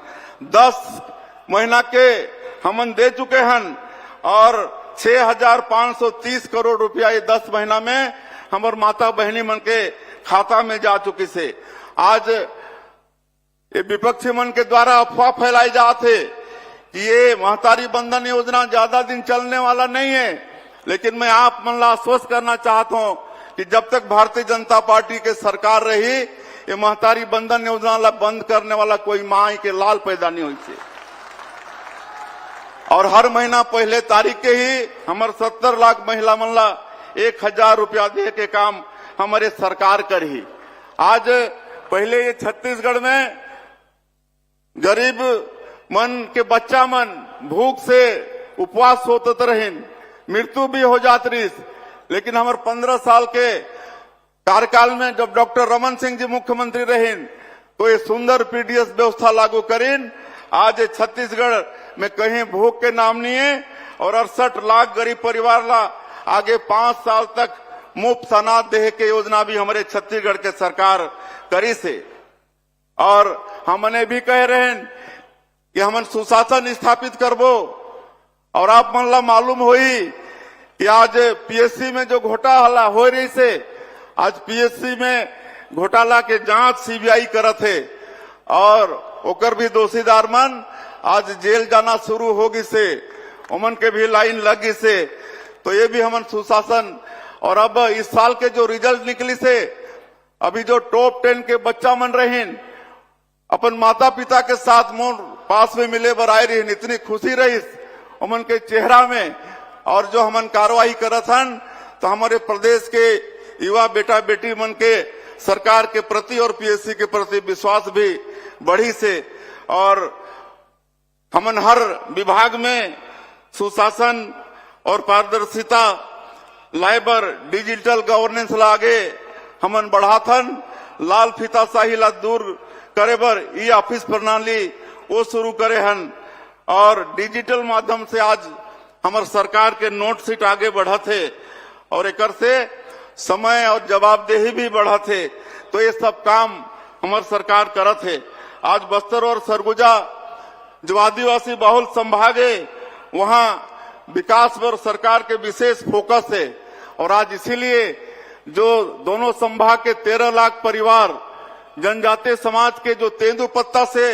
F: 10 महीना के हमन दे चुके हन और 6530 करोड़ रुपया ये 10 महीना में हमार माता बहनी मन के खाता में जा चुकी से। आज ये विपक्षी मन के द्वारा अफवाह फैलाई जाते कि ये महतारी बंधन योजना ज्यादा दिन चलने वाला नहीं है, लेकिन मैं आप मन ला आश्वस्त करना चाहता हूं कि जब तक भारतीय जनता पार्टी के सरकार रही ये महतारी बंधन योजना ला बंद करने वाला कोई माई के लाल पैदा नहीं हुई से। और हर महीना पहले तारीख के ही हमारे 70 लाख महिला मन ला 1000 रुपया दे के काम हमारे सरकार करी। आज पहले ये छत्तीसगढ़ में गरीब मन के बच्चा मन भूख से उपवास होते रहे, मृत्यु भी हो जाती रही, लेकिन हमारे 15 साल के कार्यकाल में जब डॉक्टर रमन सिंह जी मुख्यमंत्री रहे तो ये सुंदर पीडीएस व्यवस्था लागू करीन। आज छत्तीसगढ़ में कहीं भूख के नाम नहीं है और 68 लाख गरीब परिवार ला आगे 5 साल तक मुफ्त अनाज देहे के योजना भी हमारे छत्तीसगढ़ के सरकार करी से। और हमने भी कह रहे हैं कि हम सुशासन स्थापित करबो। और आप मन ला मालूम होई कि आज पीएससी में जो घोटाला हो रही से, आज पीएससी में घोटाला के जांच सीबीआई करत है और ओकर भी दोषीदार मन आज जेल जाना शुरू होगी से। उमन के भी लाइन लगी से, तो ये भी हमन सुशासन। और अब इस साल के जो रिजल्ट निकली से, अभी जो टॉप 10 के बच्चा मन रहीन, अपन माता पिता के साथ मोर पास में मिले बर आए रहीन, इतनी खुशी रही उमन के चेहरा में। और जो हमन कार्रवाई करत हन, तो हमारे प्रदेश के युवा बेटा बेटी मन के सरकार के प्रति और पीएससी के प्रति विश्वास भी बढ़ी से। और हमन हर विभाग में सुशासन और पारदर्शिता लाए बर डिजिटल गवर्नेंस लागे हमन बढ़ाथन। लाल फीताशाही ला दूर करे बर ई ऑफिस प्रणाली वो शुरू करे हन। और डिजिटल माध्यम से आज हमार सरकार के नोट सीट आगे बढ़त है, और एकर से समय और जवाबदेही भी बढ़त है। तो ये सब काम हमार सरकार करत है। आज बस्तर और सरगुजा जो आदिवासी बहुल संभाग है, वहां विकास पर सरकार के विशेष फोकस है। और आज इसीलिए जो दोनों संभाग के 13 लाख परिवार जनजातीय समाज के जो तेंदुपत्ता से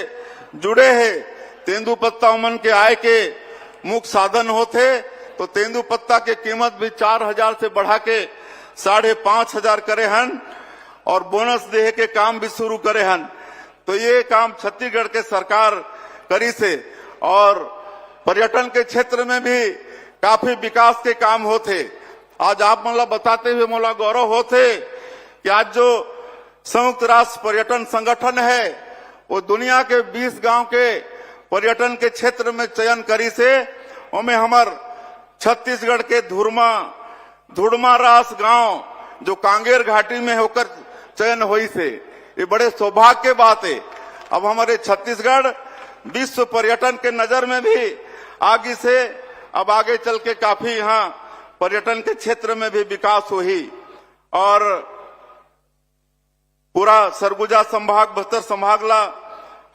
F: जुड़े हैं, तेंदुपत्ता उमन के आय के मुख्य साधन होते, तो तेंदुपत्ता के कीमत भी 4,000 से बढ़ा के 5,500 करे हन। और बोनस देहे के काम भी शुरू करे हन। तो ये काम छत्तीसगढ़ के सरकार करी से। और पर्यटन के क्षेत्र में भी काफी विकास के काम होते। आज आप मला बताते हुए मोला गौरव होते कि आज जो संयुक्त राष्ट्र पर्यटन संगठन है, वो दुनिया के 20 गांव के पर्यटन के क्षेत्र में चयन करी से। उनमें हमार छत्तीसगढ़ के धुड़मा रास गांव जो कांगेर घाटी में होकर चयन हुई से, ये बड़े सौभाग्य की बात है। अब हमारे छत्तीसगढ़ विश्व पर्यटन के नजर में भी आगे से अब आगे चल के काफी यहाँ पर्यटन के क्षेत्र में भी विकास हुई। और पूरा सरगुजा संभाग बस्तर संभाग ला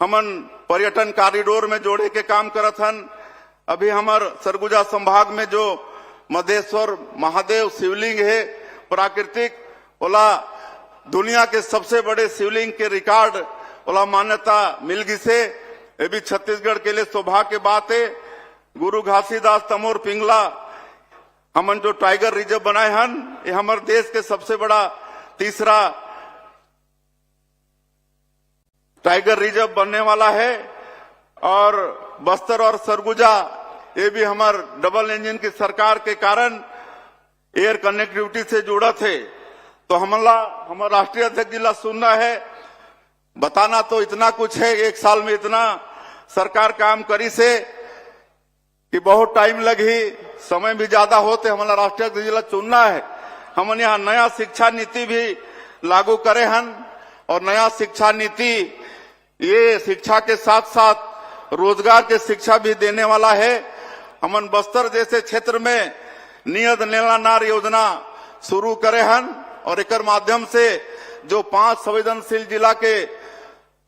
F: हमन पर्यटन कॉरिडोर में जोड़े के काम करत हन। अभी हमार सरगुजा संभाग में जो मधेश्वर महादेव शिवलिंग है प्राकृतिक, ओला दुनिया के सबसे बड़े शिवलिंग के रिकॉर्ड ओला मान्यता मिल गई से। ये भी छत्तीसगढ़ के लिए सौभाग्य की बात है। गुरु घासीदास तमोर पिंगला हमन जो टाइगर रिजर्व बनाए हन, ये हमारे देश के सबसे बड़ा तीसरा टाइगर रिजर्व बनने वाला है। और बस्तर और सरगुजा ये भी हमार डबल इंजन की सरकार के कारण एयर कनेक्टिविटी से जुड़ा थे। तो हमारा राष्ट्रीय अध्यक्ष जिला सुनना है, बताना तो इतना कुछ है, एक साल में इतना सरकार काम करी से कि बहुत टाइम लगी, समय भी ज्यादा होते। हमारा राष्ट्रीय अध्यक्ष जिला चुनना है। हमने यहाँ नया शिक्षा नीति भी लागू करे हन। और नया शिक्षा नीति ये शिक्षा के साथ साथ रोजगार के शिक्षा भी देने वाला है। हमन बस्तर जैसे क्षेत्र में नियत नेला नार योजना शुरू करे हन। और एकर माध्यम से जो 5 संवेदनशील जिला के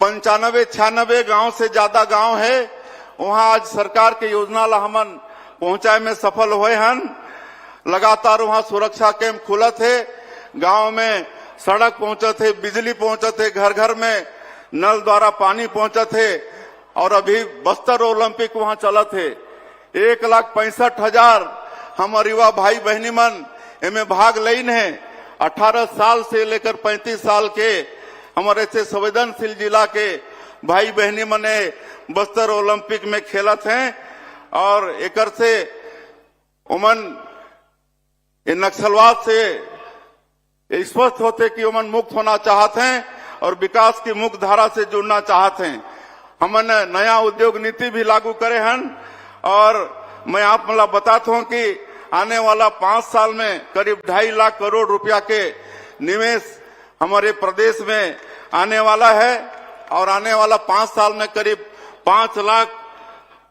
F: 95-96 गांव से ज्यादा गांव है, वहां आज सरकार के योजना ला हमन पहुंचाए में सफल हुए हन। लगातार वहां सुरक्षा कैंप खुलत है, गांव में सड़क पहुंचत है, बिजली पहुंचत है, घर घर में नल द्वारा पानी पहुंचत है। और अभी बस्तर ओलंपिक वहां चलत है। 1,65,000 हमारे युवा भाई बहनी मन इनमें भाग लेन है। 18 साल से लेकर 35 साल के हमारे से संवेदनशील जिला के भाई बहनी मने बस्तर ओलंपिक में खेलत हैं। और एकर से उमन नक्सलवाद से स्पष्ट होते कि उमन मुक्त होना चाहते हैं और विकास की मुख्य धारा से जुड़ना चाहते हैं। हमन नया उद्योग नीति भी लागू करे हन। और मैं आप मतलब बताता हूं कि आने वाला 5 साल में करीब 2.5 लाख करोड़ रुपया के निवेश हमारे प्रदेश में आने वाला है। और आने वाला 5 साल में करीब 5 लाख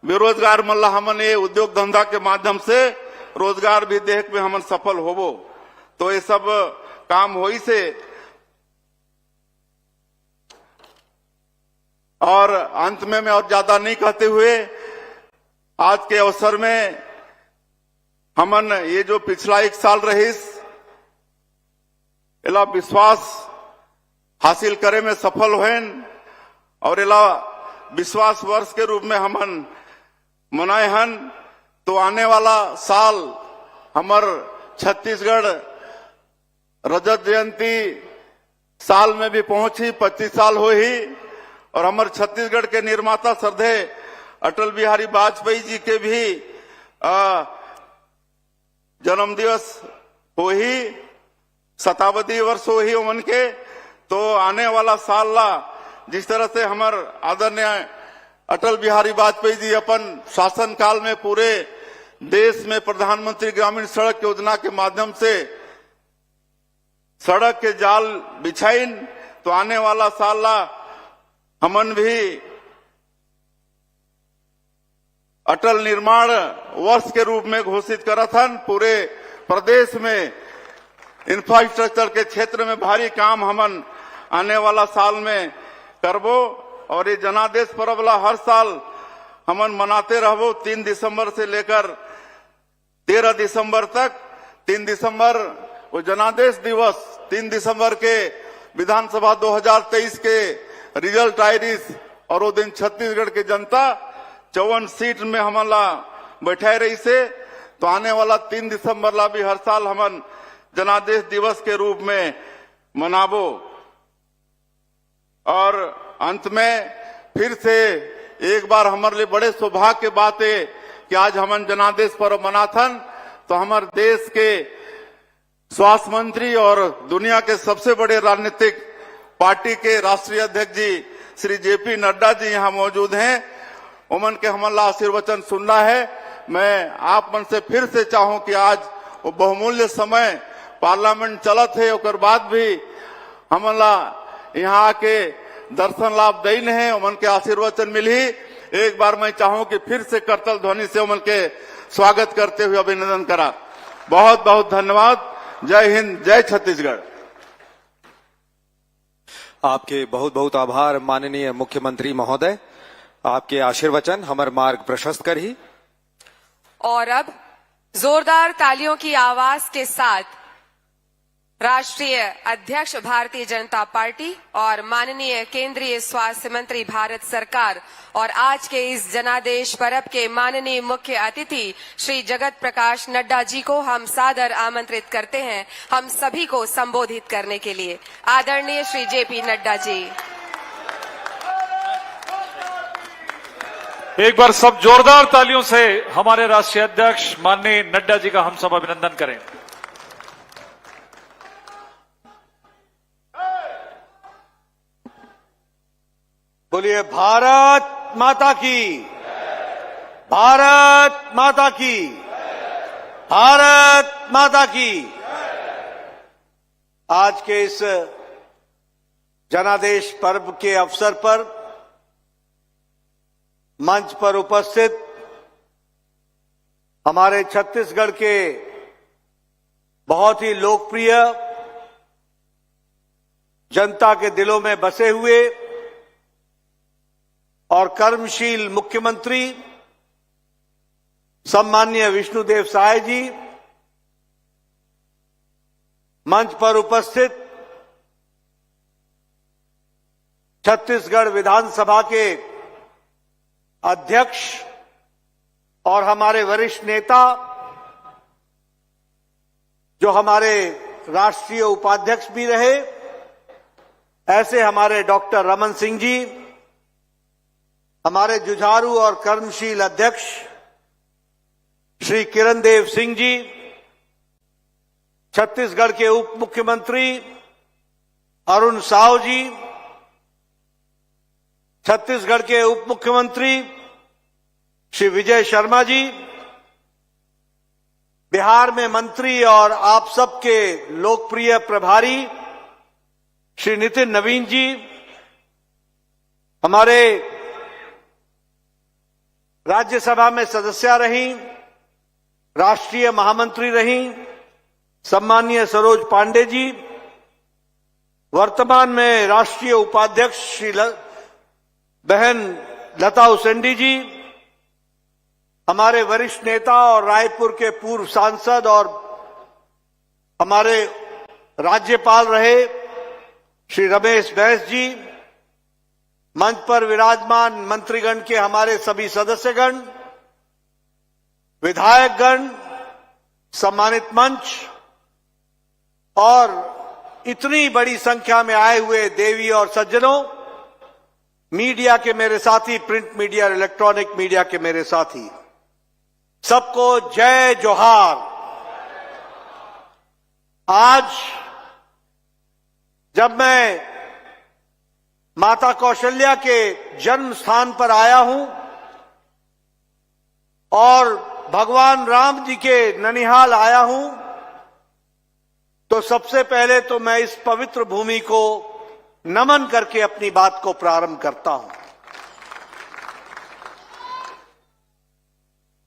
F: बेरोजगार मल्ला हमन ये उद्योग धंधा के माध्यम से रोजगार भी देख में हमन सफल होबो। तो ये सब काम होई से। और अंत में मैं और ज्यादा नहीं कहते हुए आज के अवसर में हमन ये जो पिछला 1 साल रहीस इला विश्वास हासिल करे में सफल हुए। और इला विश्वास वर्ष के रूप में हमन मनाए हन तो आने वाला साल हमार छत्तीसगढ़ रजत जयंती साल में भी पहुंची 25 साल हो ही, और हमारे छत्तीसगढ़ के निर्माता श्रद्धे अटल बिहारी वाजपेयी जी के भी जन्म दिवस हो ही, शताब्दी वर्ष हो ही उमन के। तो आने वाला साल ला जिस तरह से हमारे आदरणीय अटल बिहारी वाजपेयी जी अपन शासन काल में पूरे देश में प्रधानमंत्री ग्रामीण सड़क योजना के माध्यम से सड़क के जाल बिछाइन, तो आने वाला साल ला हमन भी अटल निर्माण वर्ष के रूप में घोषित करत हन। पूरे प्रदेश में इंफ्रास्ट्रक्चर के क्षेत्र में भारी काम हमन आने वाला साल में करबो, और ये जनादेश पर्व ला हर साल हमन मनाते रहबो 3 दिसंबर से लेकर 13 दिसंबर तक। 3 दिसंबर वो जनादेश दिवस, 3 दिसंबर के विधानसभा 2023 के रिजल्ट आयरिस, और वो दिन छत्तीसगढ़ की जनता 54 सीट में हमला बैठाए रही से। तो आने वाला 3 दिसंबर ला भी हर साल हमन जनादेश दिवस के रूप में मनाबो। और अंत में फिर से एक बार हमारे लिए बड़े सौभाग्य की बात है कि आज हमन जनादेश पर्व मनाथन। तो हमारे देश के स्वास्थ्य मंत्री और दुनिया के सबसे बड़े राजनीतिक पार्टी के राष्ट्रीय अध्यक्ष जी श्री जेपी नड्डा जी यहाँ मौजूद हैं। उमन के हमला आशीर्वचन सुनना है। मैं आप मन से फिर से चाहूं कि आज वो बहुमूल्य समय पार्लियामेंट चलत है, और बाद भी हमला यहाँ आके दर्शन लाभ देन है, उमन के आशीर्वचन मिली। एक बार मैं चाहूं कि फिर से करतल ध्वनि से उमन के स्वागत करते हुए अभिनंदन करा। बहुत बहुत धन्यवाद। जय हिंद, जय छत्तीसगढ़।
A: आपके बहुत बहुत आभार माननीय मुख्यमंत्री महोदय। आपके आशीर्वचन हमार मार्ग प्रशस्त कर ही।
B: और अब जोरदार तालियों की आवाज के साथ राष्ट्रीय अध्यक्ष भारतीय जनता पार्टी और माननीय केंद्रीय स्वास्थ्य मंत्री भारत सरकार और आज के इस जनादेश पर्व के माननीय मुख्य अतिथि श्री जगत प्रकाश नड्डा जी को हम सादर आमंत्रित करते हैं हम सभी को संबोधित करने के लिए। आदरणीय श्री जेपी नड्डा जी।
G: एक बार सब जोरदार तालियों से हमारे राष्ट्रीय अध्यक्ष माननीय नड्डा जी का हम सब अभिनंदन करें।
H: बोलिए भारत माता की, भारत माता की, भारत माता की। आज के इस जनादेश पर्व के अवसर पर मंच पर उपस्थित हमारे छत्तीसगढ़ के बहुत ही लोकप्रिय, जनता के दिलों में बसे हुए और कर्मशील मुख्यमंत्री सम्माननीय विष्णुदेव साय जी, मंच पर उपस्थित छत्तीसगढ़ विधानसभा के अध्यक्ष और हमारे वरिष्ठ नेता, जो हमारे राष्ट्रीय उपाध्यक्ष भी रहे, ऐसे हमारे डॉक्टर रमन सिंह जी, हमारे जुझारू और कर्मशील अध्यक्ष श्री किरण देव सिंह जी, छत्तीसगढ़ के उप मुख्यमंत्री अरुण साव जी, छत्तीसगढ़ के उप मुख्यमंत्री श्री विजय शर्मा जी, बिहार में मंत्री और आप सबके लोकप्रिय प्रभारी श्री नितिन नवीन जी, हमारे राज्यसभा में सदस्या रही, राष्ट्रीय महामंत्री रही सम्माननीय सरोज पांडे जी, वर्तमान में राष्ट्रीय उपाध्यक्ष श्री बहन लता उसेंडी जी, हमारे वरिष्ठ नेता और रायपुर के पूर्व सांसद और हमारे राज्यपाल रहे श्री रमेश बैस जी, मंच पर विराजमान मंत्रीगण के हमारे सभी सदस्यगण, विधायकगण, सम्मानित मंच और इतनी बड़ी संख्या में आए हुए देवी और सज्जनों, मीडिया के मेरे साथी, प्रिंट मीडिया और इलेक्ट्रॉनिक मीडिया के मेरे साथी, सबको जय जोहार। आज जब मैं माता कौशल्या के जन्म स्थान पर आया हूं और भगवान राम जी के ननिहाल आया हूं, तो सबसे पहले तो मैं इस पवित्र भूमि को नमन करके अपनी बात को प्रारंभ करता हूं।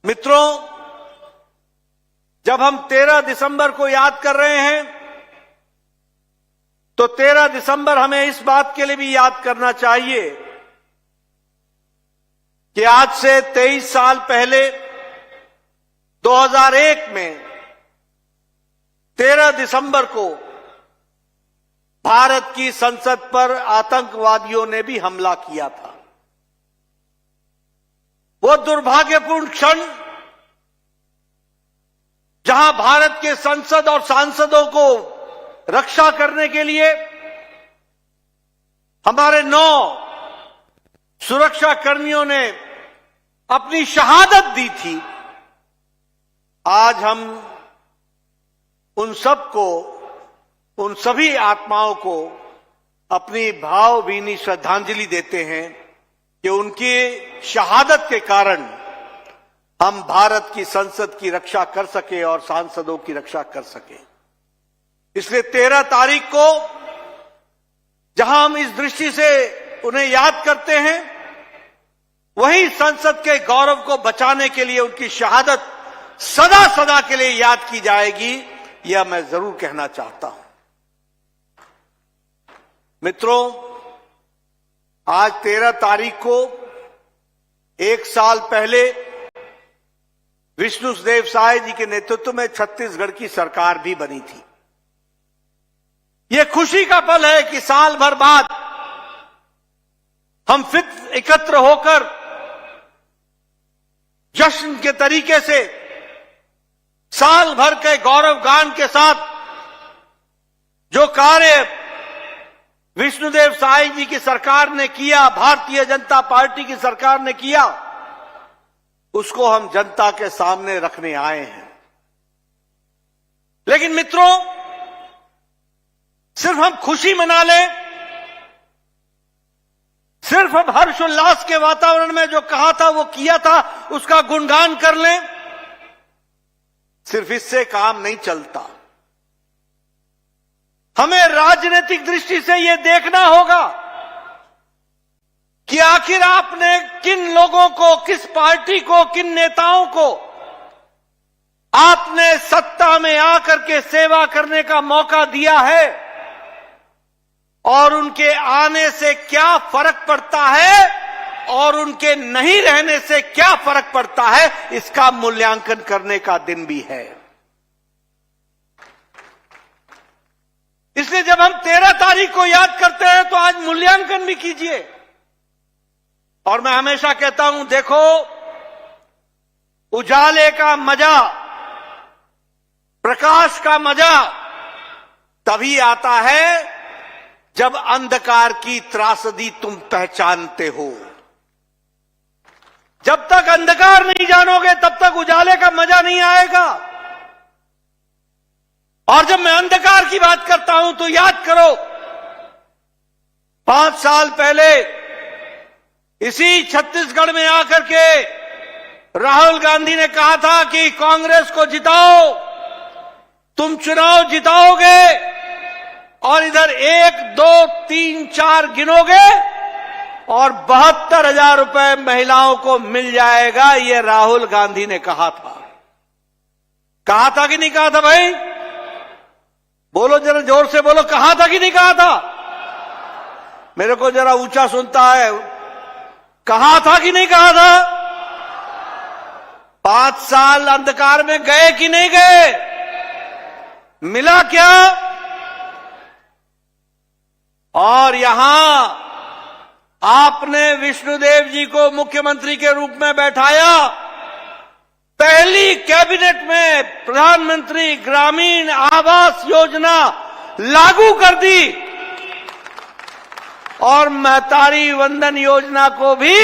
H: मित्रों, जब हम 13 दिसंबर को याद कर रहे हैं, तो 13 दिसंबर हमें इस बात के लिए भी याद करना चाहिए कि आज से 23 साल पहले 2001 में 13 दिसंबर को भारत की संसद पर आतंकवादियों ने भी हमला किया था। वो दुर्भाग्यपूर्ण क्षण जहां भारत के संसद और सांसदों को रक्षा करने के लिए हमारे 9 सुरक्षा कर्मियों ने अपनी शहादत दी थी, आज हम उन सबको, उन सभी आत्माओं को अपनी भावभीनी श्रद्धांजलि देते हैं कि उनकी शहादत के कारण हम भारत की संसद की रक्षा कर सके और सांसदों की रक्षा कर सके। इसलिए 13 तारीख को जहां हम इस दृष्टि से उन्हें याद करते हैं, वहीं संसद के गौरव को बचाने के लिए उनकी शहादत सदा सदा के लिए याद की जाएगी, यह मैं जरूर कहना चाहता हूं। मित्रों, आज 13 तारीख को 1 साल पहले विष्णुदेव साय जी के नेतृत्व में छत्तीसगढ़ की सरकार भी बनी थी। यह खुशी का पल है कि साल भर बाद हम फिर एकत्र होकर जश्न के तरीके से साल भर के गौरव गान के साथ जो कार्य विष्णुदेव साय जी की सरकार ने किया, भारतीय जनता पार्टी की सरकार ने किया, उसको हम जनता के सामने रखने आए हैं। लेकिन मित्रों, सिर्फ हम खुशी मना लें, सिर्फ हम हर्षोल्लास के वातावरण में जो कहा था वो किया था उसका गुणगान कर लें, सिर्फ इससे काम नहीं चलता। हमें राजनीतिक दृष्टि से यह देखना होगा कि आखिर आपने किन लोगों को, किस पार्टी को, किन नेताओं को आपने सत्ता में आकर के सेवा करने का मौका दिया है और उनके आने से क्या फर्क पड़ता है और उनके नहीं रहने से क्या फर्क पड़ता है, इसका मूल्यांकन करने का दिन भी है। इसलिए जब हम 13 तारीख को याद करते हैं तो आज मूल्यांकन भी कीजिए। और मैं हमेशा कहता हूं, देखो, उजाले का मजा, प्रकाश का मजा तभी आता है जब अंधकार की त्रासदी तुम पहचानते हो। जब तक अंधकार नहीं जानोगे तब तक उजाले का मजा नहीं आएगा। और जब मैं अंधकार की बात करता हूं तो याद करो, 5 साल पहले इसी छत्तीसगढ़ में आकर के राहुल गांधी ने कहा था कि कांग्रेस को जिताओ, तुम चुनाव जिताओगे और इधर 1, 2, 3, 4 गिनोगे और 72,000 रुपए महिलाओं को मिल जाएगा। ये राहुल गांधी ने कहा था। कहा था कि नहीं कहा था भाई? बोलो जरा, जोर से बोलो, कहा था कि नहीं कहा था? मेरे को जरा ऊंचा सुनता है। कहा था कि नहीं कहा था? 5 साल अंधकार में गए कि नहीं गए? मिला क्या? और यहां आपने विष्णुदेव जी को मुख्यमंत्री के रूप में बैठाया, पहली कैबिनेट में प्रधानमंत्री ग्रामीण आवास योजना लागू कर दी और महतारी वंदन योजना को भी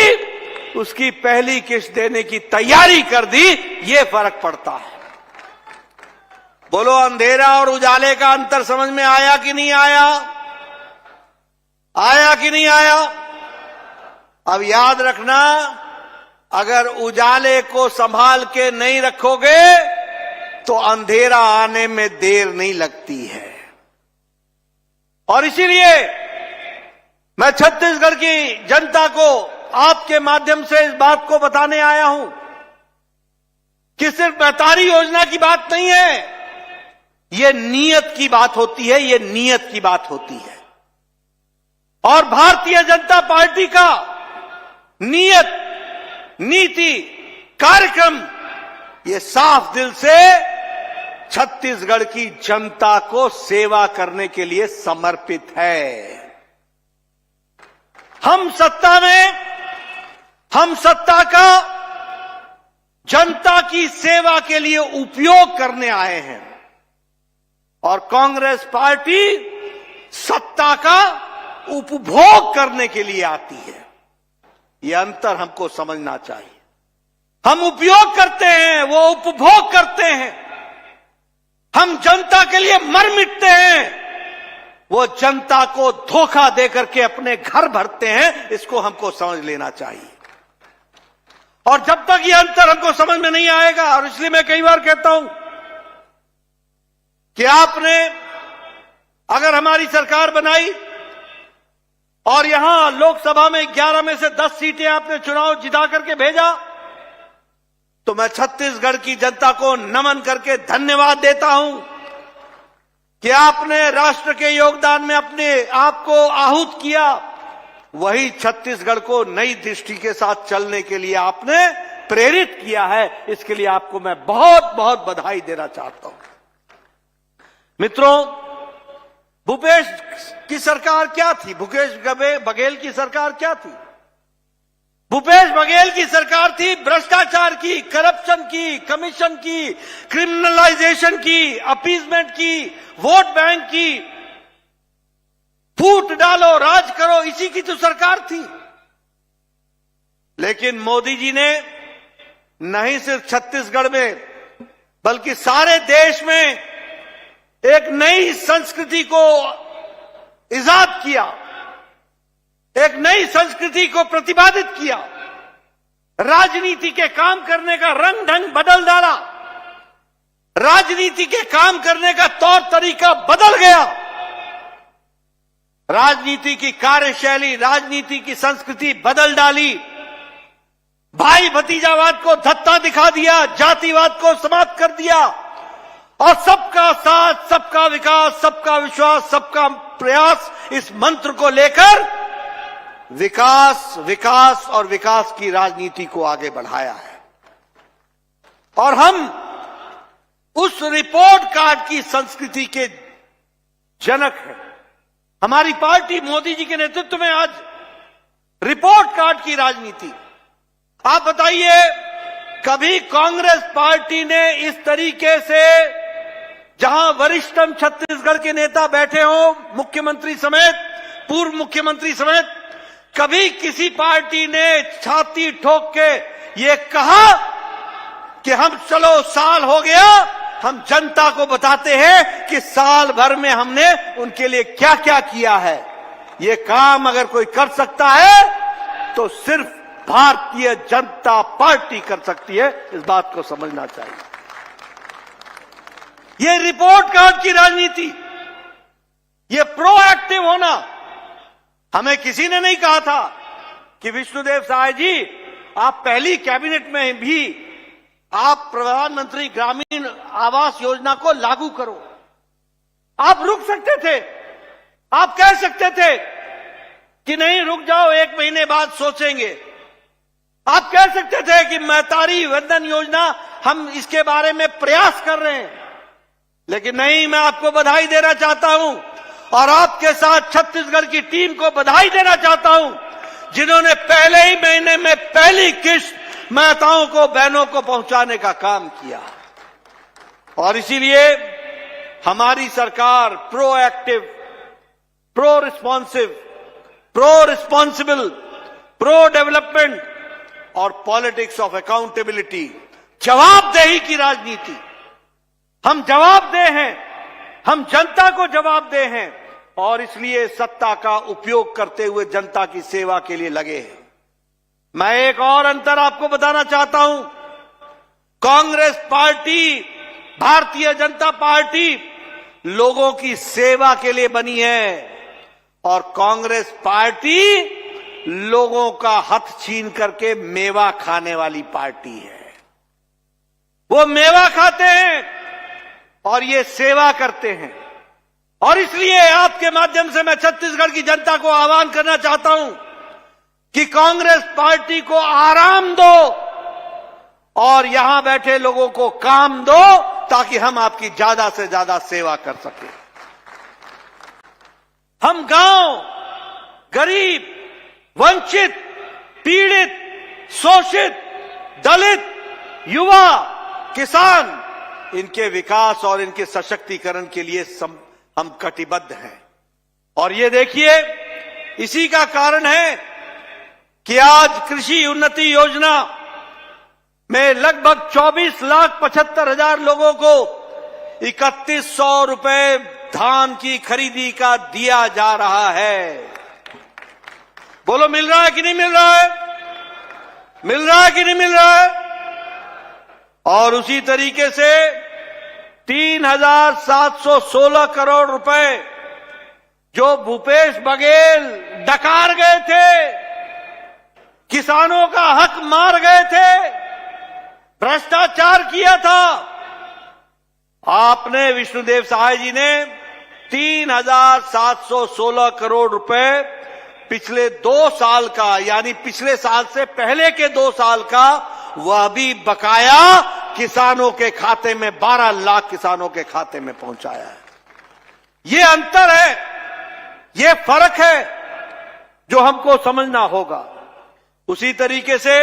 H: उसकी पहली किस्त देने की तैयारी कर दी। ये फर्क पड़ता है। बोलो, अंधेरा और उजाले का अंतर समझ में आया कि नहीं आया? आया कि नहीं आया? अब याद रखना, अगर उजाले को संभाल के नहीं रखोगे तो अंधेरा आने में देर नहीं लगती है। और इसीलिए मैं छत्तीसगढ़ की जनता को आपके माध्यम से इस बात को बताने आया हूं कि सिर्फ महतारी योजना की बात नहीं है, ये नीयत की बात होती है, ये नीयत की बात होती है। और भारतीय जनता पार्टी का नीयत, नीति, कार्यक्रम ये साफ दिल से छत्तीसगढ़ की जनता को सेवा करने के लिए समर्पित है। हम सत्ता में, हम सत्ता का जनता की सेवा के लिए उपयोग करने आए हैं और कांग्रेस पार्टी सत्ता का उपभोग करने के लिए आती है। यह अंतर हमको समझना चाहिए। हम उपयोग करते हैं, वो उपभोग करते हैं। हम जनता के लिए मर मिटते हैं, वो जनता को धोखा देकर के अपने घर भरते हैं। इसको हमको समझ लेना चाहिए। और जब तक ये अंतर हमको समझ में नहीं आएगा, और इसलिए मैं कई बार कहता हूं कि आपने अगर हमारी सरकार बनाई और यहां लोकसभा में 11 में से 10 सीटें आपने चुनाव जिता करके भेजा, तो मैं छत्तीसगढ़ की जनता को नमन करके धन्यवाद देता हूं कि आपने राष्ट्र के योगदान में अपने आप को आहूत किया। वही छत्तीसगढ़ को नई दृष्टि के साथ चलने के लिए आपने प्रेरित किया है। इसके लिए आपको मैं बहुत बहुत बधाई देना चाहता हूं। मित्रों, भूपेश की सरकार क्या थी? भूपेश बघेल की सरकार क्या थी? भूपेश बघेल की सरकार थी भ्रष्टाचार की, करप्शन की, कमीशन की, क्रिमिनलाइजेशन की, अपीजमेंट की, वोट बैंक की, फूट डालो, राज करो, इसी की तो सरकार थी। लेकिन मोदी जी ने नहीं सिर्फ छत्तीसगढ़ में बल्कि सारे देश में एक नई संस्कृति को इजाद किया, एक नई संस्कृति को प्रतिपादित किया। राजनीति के काम करने का रंग ढंग बदल डाला, राजनीति के काम करने का तौर तरीका बदल गया। राजनीति की कार्यशैली, राजनीति की संस्कृति बदल डाली। भाई भतीजावाद को धत्ता दिखा दिया, जातिवाद को समाप्त कर दिया और सबका साथ, सबका विकास, सबका विश्वास, सबका प्रयास, इस मंत्र को लेकर विकास, विकास और विकास की राजनीति को आगे बढ़ाया है। और हम उस रिपोर्ट कार्ड की संस्कृति के जनक हैं। हमारी पार्टी मोदी जी के नेतृत्व में आज रिपोर्ट कार्ड की राजनीति। आप बताइए, कभी कांग्रेस पार्टी ने इस तरीके से, जहां वरिष्ठतम छत्तीसगढ़ के नेता बैठे हों, मुख्यमंत्री समेत, पूर्व मुख्यमंत्री समेत, कभी किसी पार्टी ने छाती ठोक के ये कहा कि हम, चलो साल हो गया, हम जनता को बताते हैं कि साल भर में हमने उनके लिए क्या क्या किया है। ये काम अगर कोई कर सकता है तो सिर्फ भारतीय जनता पार्टी कर सकती है। इस बात को समझना चाहिए। ये रिपोर्ट कार्ड की राजनीति, ये प्रोएक्टिव होना, हमें किसी ने नहीं कहा था कि विष्णुदेव साय जी, आप पहली कैबिनेट में भी आप प्रधानमंत्री ग्रामीण आवास योजना को लागू करो। आप रुक सकते थे, आप कह सकते थे कि नहीं रुक जाओ, 1 महीने बाद सोचेंगे। आप कह सकते थे कि महतारी वंदन योजना, हम इसके बारे में प्रयास कर रहे हैं। लेकिन नहीं, मैं आपको बधाई देना चाहता हूं और आपके साथ छत्तीसगढ़ की टीम को बधाई देना चाहता हूं, जिन्होंने पहले ही महीने में पहली किस्त माताओं को, बहनों को पहुंचाने का काम किया। और इसीलिए हमारी सरकार proactive, pro responsible, pro development और पॉलिटिक्स ऑफ अकाउंटेबिलिटी, जवाबदेही की राजनीति। हम जवाबदेह हैं, हम जनता को जवाबदेह हैं और इसलिए सत्ता का उपयोग करते हुए जनता की सेवा के लिए लगे हैं। मैं एक और अंतर आपको बताना चाहता हूं। कांग्रेस पार्टी, भारतीय जनता पार्टी लोगों की सेवा के लिए बनी है और कांग्रेस पार्टी लोगों का हथ छीन करके मेवा खाने वाली पार्टी है। वो मेवा खाते हैं और ये सेवा करते हैं। और इसलिए आपके माध्यम से मैं छत्तीसगढ़ की जनता को आह्वान करना चाहता हूं कि कांग्रेस पार्टी को आराम दो और यहां बैठे लोगों को काम दो ताकि हम आपकी ज्यादा से ज्यादा सेवा कर सकें। हम गांव, गरीब, वंचित, पीड़ित, शोषित, दलित, युवा, किसान, इनके विकास और इनके सशक्तिकरण के लिए हम कटिबद्ध हैं। और ये देखिए, इसी का कारण है कि आज कृषि उन्नति योजना में लगभग 24,75,000 लोगों को 3,100 रुपए धान की खरीदी का दिया जा रहा है। बोलो, मिल रहा है कि नहीं मिल रहा है? मिल रहा है कि नहीं मिल रहा है? और उसी तरीके से 3,716 करोड़ रुपए जो भूपेश बघेल डकार गए थे, किसानों का हक मार गए थे, भ्रष्टाचार किया था, आपने, विष्णुदेव सहाय जी ने 3,716 करोड़ रुपए पिछले 2 साल का, यानी पिछले साल से पहले के 2 साल का, वह भी बकाया किसानों के खाते में, 12 लाख किसानों के खाते में पहुंचाया है। ये अंतर है, ये फर्क है जो हमको समझना होगा। उसी तरीके से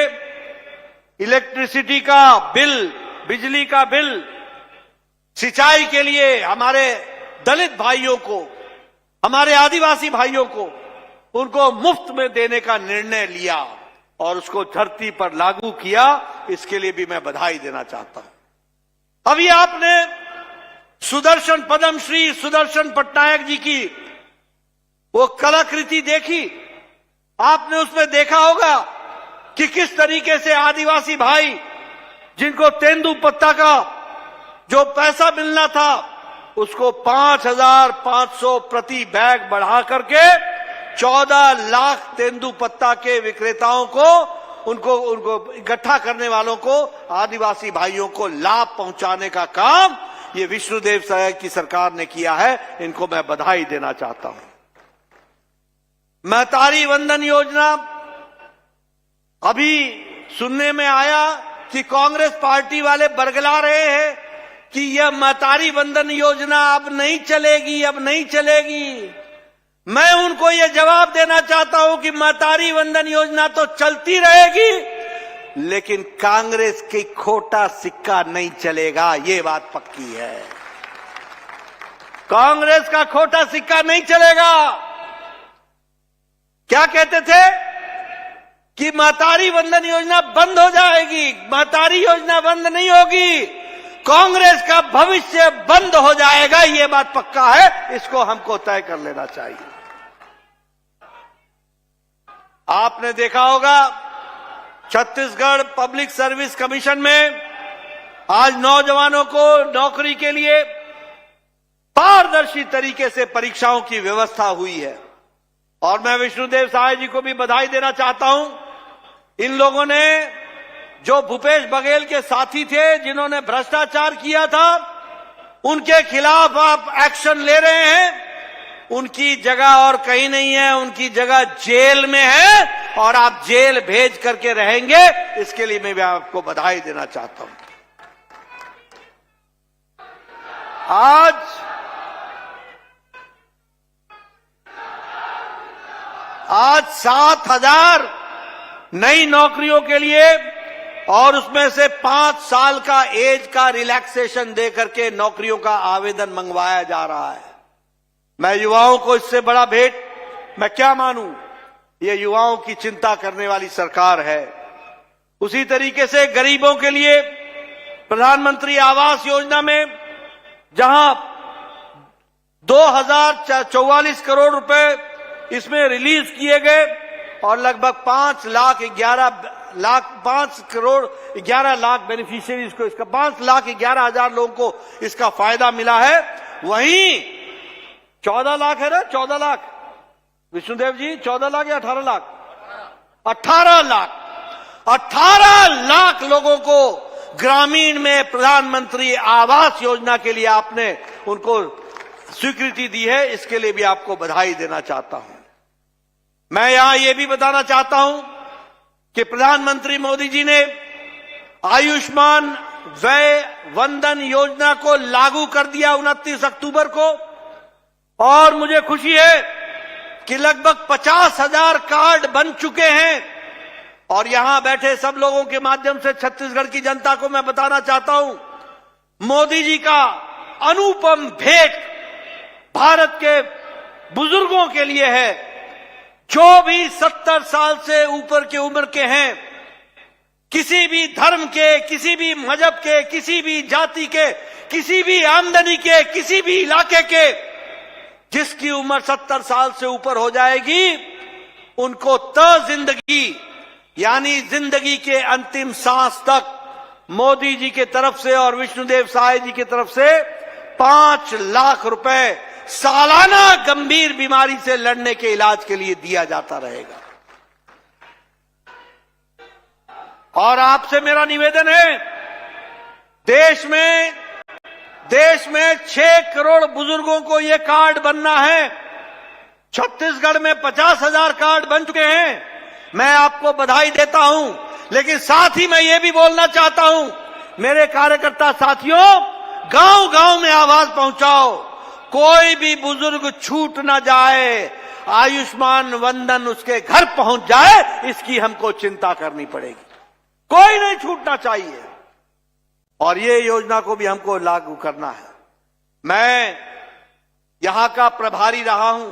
H: इलेक्ट्रिसिटी का बिल, बिजली का बिल, सिंचाई के लिए हमारे दलित भाइयों को, हमारे आदिवासी भाइयों को, उनको मुफ्त में देने का निर्णय लिया और उसको धरती पर लागू किया। इसके लिए भी मैं बधाई देना चाहता हूं। अभी आपने सुदर्शन, पद्मश्री सुदर्शन पटनायक जी की वो कलाकृति देखी। आपने उसमें देखा होगा कि किस तरीके से आदिवासी भाई, जिनको तेंदुपत्ता का जो पैसा मिलना था उसको 5,500 प्रति बैग बढ़ा करके 14 लाख तेंदुपत्ता के विक्रेताओं को, उनको इकट्ठा करने वालों को, आदिवासी भाइयों को लाभ पहुंचाने का काम ये विष्णुदेव साय की सरकार ने किया है। इनको मैं बधाई देना चाहता हूं। महतारी वंदन योजना, अभी सुनने में आया कि कांग्रेस पार्टी वाले बरगला रहे हैं कि यह महतारी वंदन योजना अब नहीं चलेगी, अब नहीं चलेगी। मैं उनको यह जवाब देना चाहता हूं कि महतारी वंदन योजना तो चलती रहेगी, लेकिन कांग्रेस की खोटा सिक्का नहीं चलेगा, ये बात पक्की है। कांग्रेस का खोटा सिक्का नहीं चलेगा। क्या कहते थे कि महतारी वंदन योजना बंद हो जाएगी। महतारी योजना बंद नहीं होगी, कांग्रेस का भविष्य बंद हो जाएगा, ये बात पक्का है। इसको हमको तय कर लेना चाहिए। आपने देखा होगा छत्तीसगढ़ पब्लिक सर्विस कमीशन में आज नौजवानों को नौकरी के लिए पारदर्शी तरीके से परीक्षाओं की व्यवस्था हुई है। और मैं विष्णुदेव सहाय जी को भी बधाई देना चाहता हूं। इन लोगों ने, जो भूपेश बघेल के साथी थे, जिन्होंने भ्रष्टाचार किया था, उनके खिलाफ आप एक्शन ले रहे हैं। उनकी जगह और कहीं नहीं है, उनकी जगह जेल में है और आप जेल भेज करके रहेंगे। इसके लिए मैं भी आपको बधाई देना चाहता हूं। आज 7,000 नई नौकरियों के लिए और उसमें से 5 साल का एज का रिलैक्सेशन दे करके नौकरियों का आवेदन मंगवाया जा रहा है। मैं युवाओं को इससे बड़ा भेंट मैं क्या मानूं। ये युवाओं की चिंता करने वाली सरकार है। उसी तरीके से गरीबों के लिए प्रधानमंत्री आवास योजना में जहां 2044 करोड़ रुपए इसमें रिलीज किए गए और लगभग 5 करोड़ 11 लाख बेनिफिशियरीज को इसका 5,11,000 लोगों को इसका फायदा मिला है। वहीं 14 लाख है ना, 14 लाख विष्णुदेव जी, 14 लाख या 18 लाख? 18 लाख लोगों को ग्रामीण में प्रधानमंत्री आवास योजना के लिए आपने उनको स्वीकृति दी है। इसके लिए भी आपको बधाई देना चाहता हूं। मैं यहां यह भी बताना चाहता हूं कि प्रधानमंत्री मोदी जी ने आयुष्मान व्यय वंदन योजना को लागू कर दिया 29 अक्टूबर को, और मुझे खुशी है कि लगभग 50,000 कार्ड बन चुके हैं। और यहां बैठे सब लोगों के माध्यम से छत्तीसगढ़ की जनता को मैं बताना चाहता हूं, मोदी जी का अनुपम भेंट भारत के बुजुर्गों के लिए है। जो भी 70 साल से ऊपर की उम्र के हैं, किसी भी धर्म के, किसी भी मजहब के, किसी भी जाति के, किसी भी आमदनी के, किसी भी इलाके के, जिसकी उम्र 70 साल से ऊपर हो जाएगी, उनको जिंदगी यानी जिंदगी के अंतिम सांस तक मोदी जी के तरफ से और विष्णुदेव साय जी की तरफ से 5 लाख रुपए सालाना गंभीर बीमारी से लड़ने के इलाज के लिए दिया जाता रहेगा। और आपसे मेरा निवेदन है, देश में 6 करोड़ बुजुर्गों को यह कार्ड बनना है। छत्तीसगढ़ में 50,000 कार्ड बन चुके हैं। मैं आपको बधाई देता हूं, लेकिन साथ ही मैं ये भी बोलना चाहता हूं, मेरे कार्यकर्ता साथियों, गांव-गांव में आवाज पहुंचाओ, कोई भी बुजुर्ग छूट ना जाए, आयुष्मान वंदन उसके घर पहुंच जाए, इसकी हमको चिंता करनी पड़ेगी। कोई नहीं छूटना चाहिए, और ये योजना को भी हमको लागू करना है। मैं यहां का प्रभारी रहा हूं।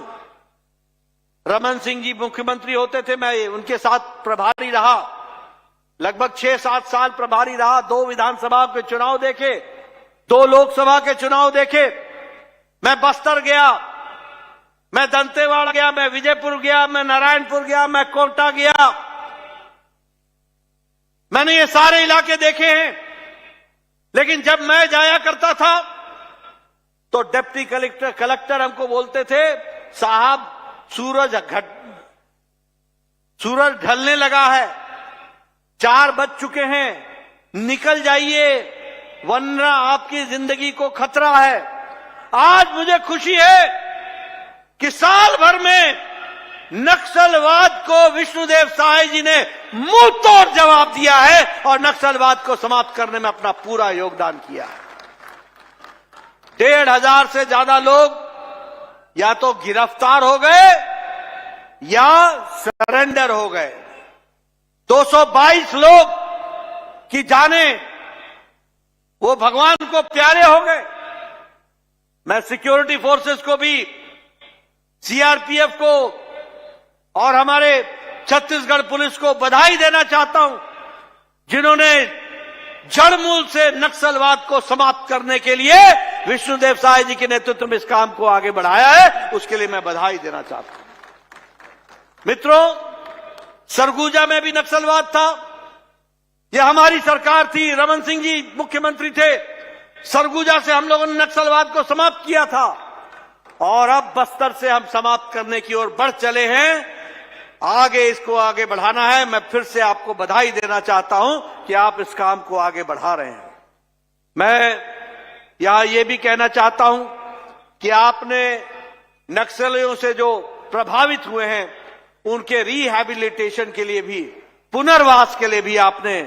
H: रमन सिंह जी मुख्यमंत्री होते थे, मैं उनके साथ प्रभारी रहा, लगभग 6-7 साल प्रभारी रहा। 2 विधानसभा के चुनाव देखे, 2 लोकसभा के चुनाव देखे। मैं बस्तर गया, मैं दंतेवाड़ा गया, मैं विजयपुर गया, मैं नारायणपुर गया, मैं कोंटा गया। मैंने ये सारे इलाके देखे हैं। लेकिन जब मैं जाया करता था तो डिप्टी कलेक्टर हमको बोलते थे, साहब सूरज ढलने लगा है, 4 बज चुके हैं, निकल जाइए वरना आपकी जिंदगी को खतरा है। आज मुझे खुशी है कि साल भर में नक्सलवाद को विष्णुदेव साय जी ने मुंह तोड़ जवाब दिया है और नक्सलवाद को समाप्त करने में अपना पूरा योगदान किया है। 1,500 से ज्यादा लोग या तो गिरफ्तार हो गए या सरेंडर हो गए। 222 लोग की जाने वो भगवान को प्यारे हो गए। मैं सिक्योरिटी फोर्सेस को भी, सीआरपीएफ को और हमारे छत्तीसगढ़ पुलिस को बधाई देना चाहता हूं, जिन्होंने जड़मूल से नक्सलवाद को समाप्त करने के लिए विष्णुदेव साय जी के नेतृत्व में इस काम को आगे बढ़ाया है। उसके लिए मैं बधाई देना चाहता हूं। मित्रों, सरगुजा में भी नक्सलवाद था, यह हमारी सरकार थी, रमन सिंह जी मुख्यमंत्री थे। सरगुजा से हम लोगों ने नक्सलवाद को समाप्त किया था और अब बस्तर से हम समाप्त करने की ओर बढ़ चले हैं। आगे इसको आगे बढ़ाना है। मैं फिर से आपको बधाई देना चाहता हूं कि आप इस काम को आगे बढ़ा रहे हैं। मैं यहां यह भी कहना चाहता हूं कि आपने नक्सलियों से जो प्रभावित हुए हैं उनके रिहैबिलिटेशन के लिए भी, पुनर्वास के लिए भी आपने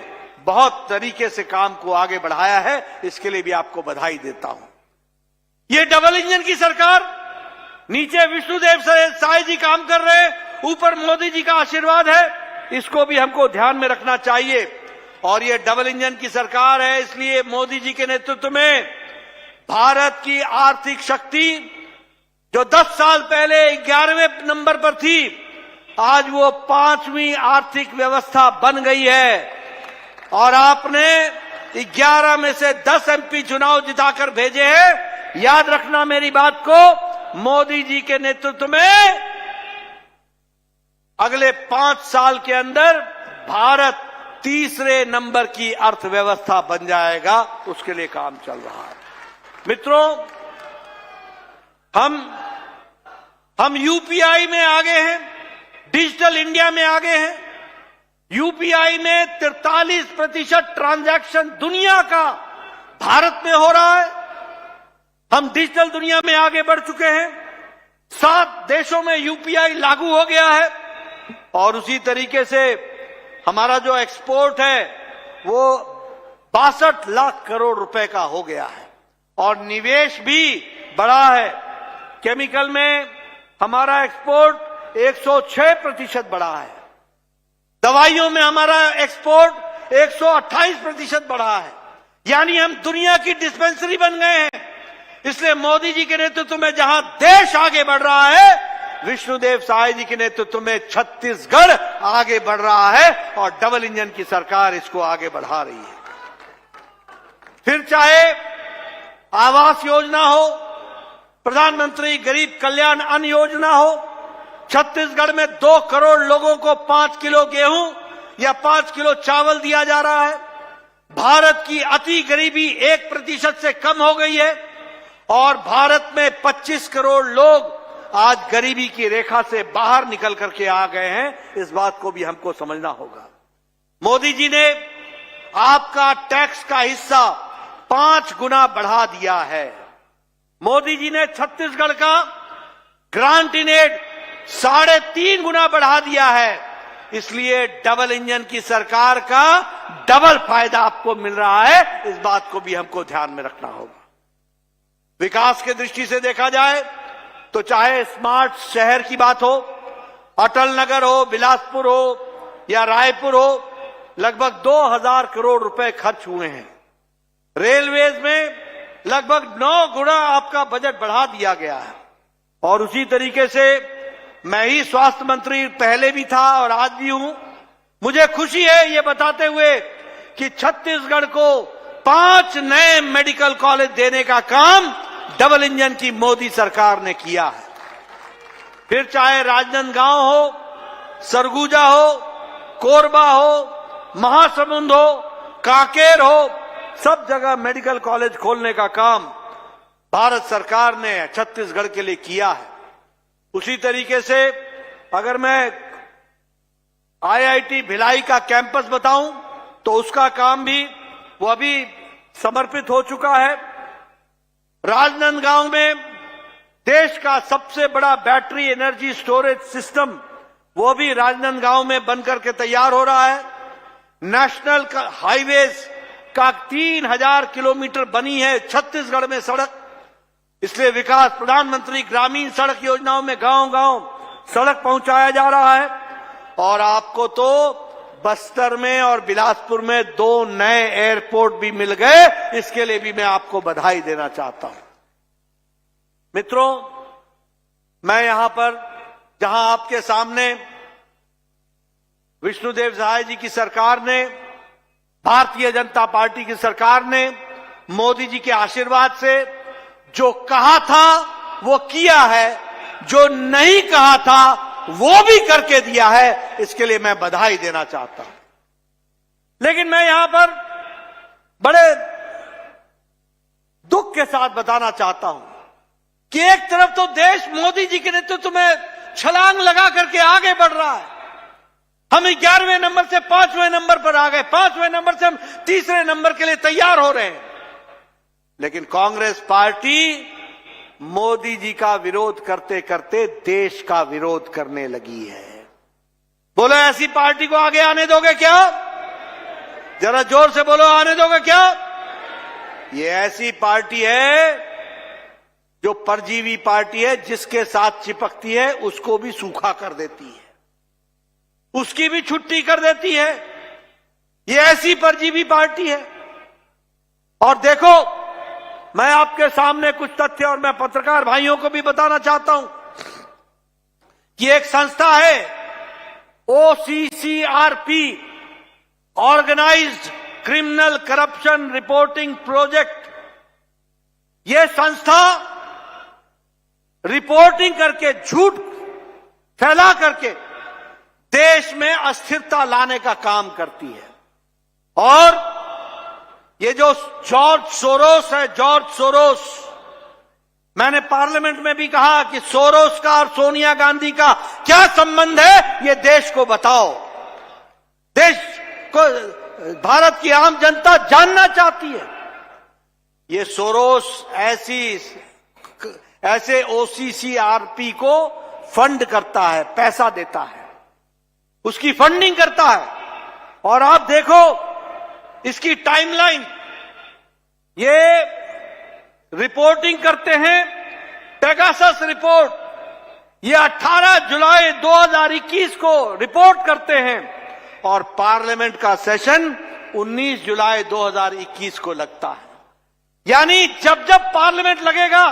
H: बहुत तरीके से काम को आगे बढ़ाया है। इसके लिए भी आपको बधाई देता हूं। ये डबल इंजन की सरकार, नीचे विष्णुदेव साय जी काम कर रहे हैं, ऊपर मोदी जी का आशीर्वाद है। इसको भी हमको ध्यान में रखना चाहिए और ये डबल इंजन की सरकार है, इसलिए मोदी जी के नेतृत्व में भारत की आर्थिक शक्ति जो 10 साल पहले 11वें नंबर पर थी, आज वो 5वीं आर्थिक व्यवस्था बन गई है। और आपने 11 में से 10 एमपी चुनाव जिताकर भेजे हैं। याद रखना मेरी बात को, मोदी जी के नेतृत्व में अगले 5 साल के अंदर भारत तीसरे नंबर की अर्थव्यवस्था बन जाएगा। उसके लिए काम चल रहा है। मित्रों, हम यूपीआई में आगे हैं, डिजिटल इंडिया में आगे हैं। यूपीआई में 43% ट्रांजैक्शन दुनिया का भारत में हो रहा है। हम डिजिटल दुनिया में आगे बढ़ चुके हैं। 7 देशों में यूपीआई लागू हो गया है। और उसी तरीके से हमारा जो एक्सपोर्ट है वो 62 लाख करोड़ रुपए का हो गया है। और निवेश भी बढ़ा है। केमिकल में हमारा एक्सपोर्ट 106% बढ़ा है। दवाइयों में हमारा एक्सपोर्ट 128% बढ़ा है। यानी हम दुनिया की डिस्पेंसरी बन गए हैं। इसलिए मोदी जी के नेतृत्व में जहां देश आगे बढ़ रहा है, विष्णुदेव साय जी के नेतृत्व में छत्तीसगढ़ आगे बढ़ रहा है। और डबल इंजन की सरकार इसको आगे बढ़ा रही है। फिर चाहे आवास योजना हो, प्रधानमंत्री गरीब कल्याण अन्न योजना हो, छत्तीसगढ़ में 2 करोड़ लोगों को 5 किलो गेहूं या 5 किलो चावल दिया जा रहा है। भारत की अति गरीबी 1% से कम हो गई है। और भारत में 25 करोड़ लोग आज गरीबी की रेखा से बाहर निकल करके आ गए हैं। इस बात को भी हमको समझना होगा। मोदी जी ने आपका टैक्स का हिस्सा 5 गुना बढ़ा दिया है। मोदी जी ने छत्तीसगढ़ का ग्रांट इन एड 3.5 गुना बढ़ा दिया है। इसलिए डबल इंजन की सरकार का डबल फायदा आपको मिल रहा है। इस बात को भी हमको ध्यान में रखना होगा। विकास की दृष्टि से देखा जाए तो चाहे स्मार्ट शहर की बात हो, अटल नगर हो, बिलासपुर हो या रायपुर हो, लगभग 2000 करोड़ रुपए खर्च हुए हैं। रेलवेज में लगभग 9 गुना आपका बजट बढ़ा दिया गया है। और उसी तरीके से मैं ही स्वास्थ्य मंत्री पहले भी था और आज भी हूं। मुझे खुशी है ये बताते हुए कि छत्तीसगढ़ को 5 नए मेडिकल कॉलेज देने का काम डबल इंजन की मोदी सरकार ने किया है। फिर चाहे राजनांदगांव हो, सरगुजा हो, कोरबा हो, महासमुंद हो, कांकेर हो, सब जगह मेडिकल कॉलेज खोलने का काम भारत सरकार ने छत्तीसगढ़ के लिए किया है। उसी तरीके से अगर मैं आईआईटी भिलाई का कैंपस बताऊं तो उसका काम भी वो अभी समर्पित हो चुका है। राजनांदगांव में देश का सबसे बड़ा बैटरी एनर्जी स्टोरेज सिस्टम वो भी राजनांदगांव में बनकर के तैयार हो रहा है। नेशनल हाईवेज का 3000 किलोमीटर बनी है छत्तीसगढ़ में सड़क। इसलिए विकास प्रधानमंत्री ग्रामीण सड़क योजनाओं में गांव-गांव सड़क पहुंचाया जा रहा है। और आपको तो बस्तर में और बिलासपुर में 2 नए एयरपोर्ट भी मिल गए। इसके लिए भी मैं आपको बधाई देना चाहता हूं। मित्रों, मैं यहां पर जहां आपके सामने विष्णुदेव साय जी की सरकार ने, भारतीय जनता पार्टी की सरकार ने मोदी जी के आशीर्वाद से जो कहा था वो किया है, जो नहीं कहा था वो भी करके दिया है। इसके लिए मैं बधाई देना चाहता हूं। लेकिन मैं यहां पर बड़े दुख के साथ बताना चाहता हूं कि एक तरफ तो देश मोदी जी के नेतृत्व में छलांग लगा करके आगे बढ़ रहा है। हम 11वें नंबर से 5वें नंबर पर आ गए, 5वें नंबर से हम तीसरे नंबर के लिए तैयार हो रहे हैं। लेकिन कांग्रेस पार्टी मोदी जी का विरोध करते करते देश का विरोध करने लगी है। बोलो, ऐसी पार्टी को आगे आने दोगे क्या? जरा जोर से बोलो, आने दोगे क्या? ये ऐसी पार्टी है जो परजीवी पार्टी है, जिसके साथ चिपकती है उसको भी सूखा कर देती है, उसकी भी छुट्टी कर देती है। ये ऐसी परजीवी पार्टी है। और देखो, मैं आपके सामने कुछ तथ्य और मैं पत्रकार भाइयों को भी बताना चाहता हूं कि एक संस्था है OCCRP, organised criminal corruption reporting project. यह संस्था रिपोर्टिंग करके, झूठ फैला करके देश में अस्थिरता लाने का काम करती है। और ये जो जॉर्ज सोरोस है, जॉर्ज सोरोस, मैंने पार्लियामेंट में भी कहा कि सोरोस का और सोनिया गांधी का क्या संबंध है, ये देश को बताओ। देश को, भारत की आम जनता जानना चाहती है। ये सोरोस ऐसे OCCRP को फंड करता है, पैसा देता है, उसकी फंडिंग करता है। और आप देखो इसकी टाइमलाइन, ये रिपोर्टिंग करते हैं, पेगासस रिपोर्ट, ये 18 जुलाई 2021 को रिपोर्ट करते हैं और पार्लियामेंट का सेशन 19 जुलाई 2021 को लगता है। यानी जब जब पार्लियामेंट लगेगा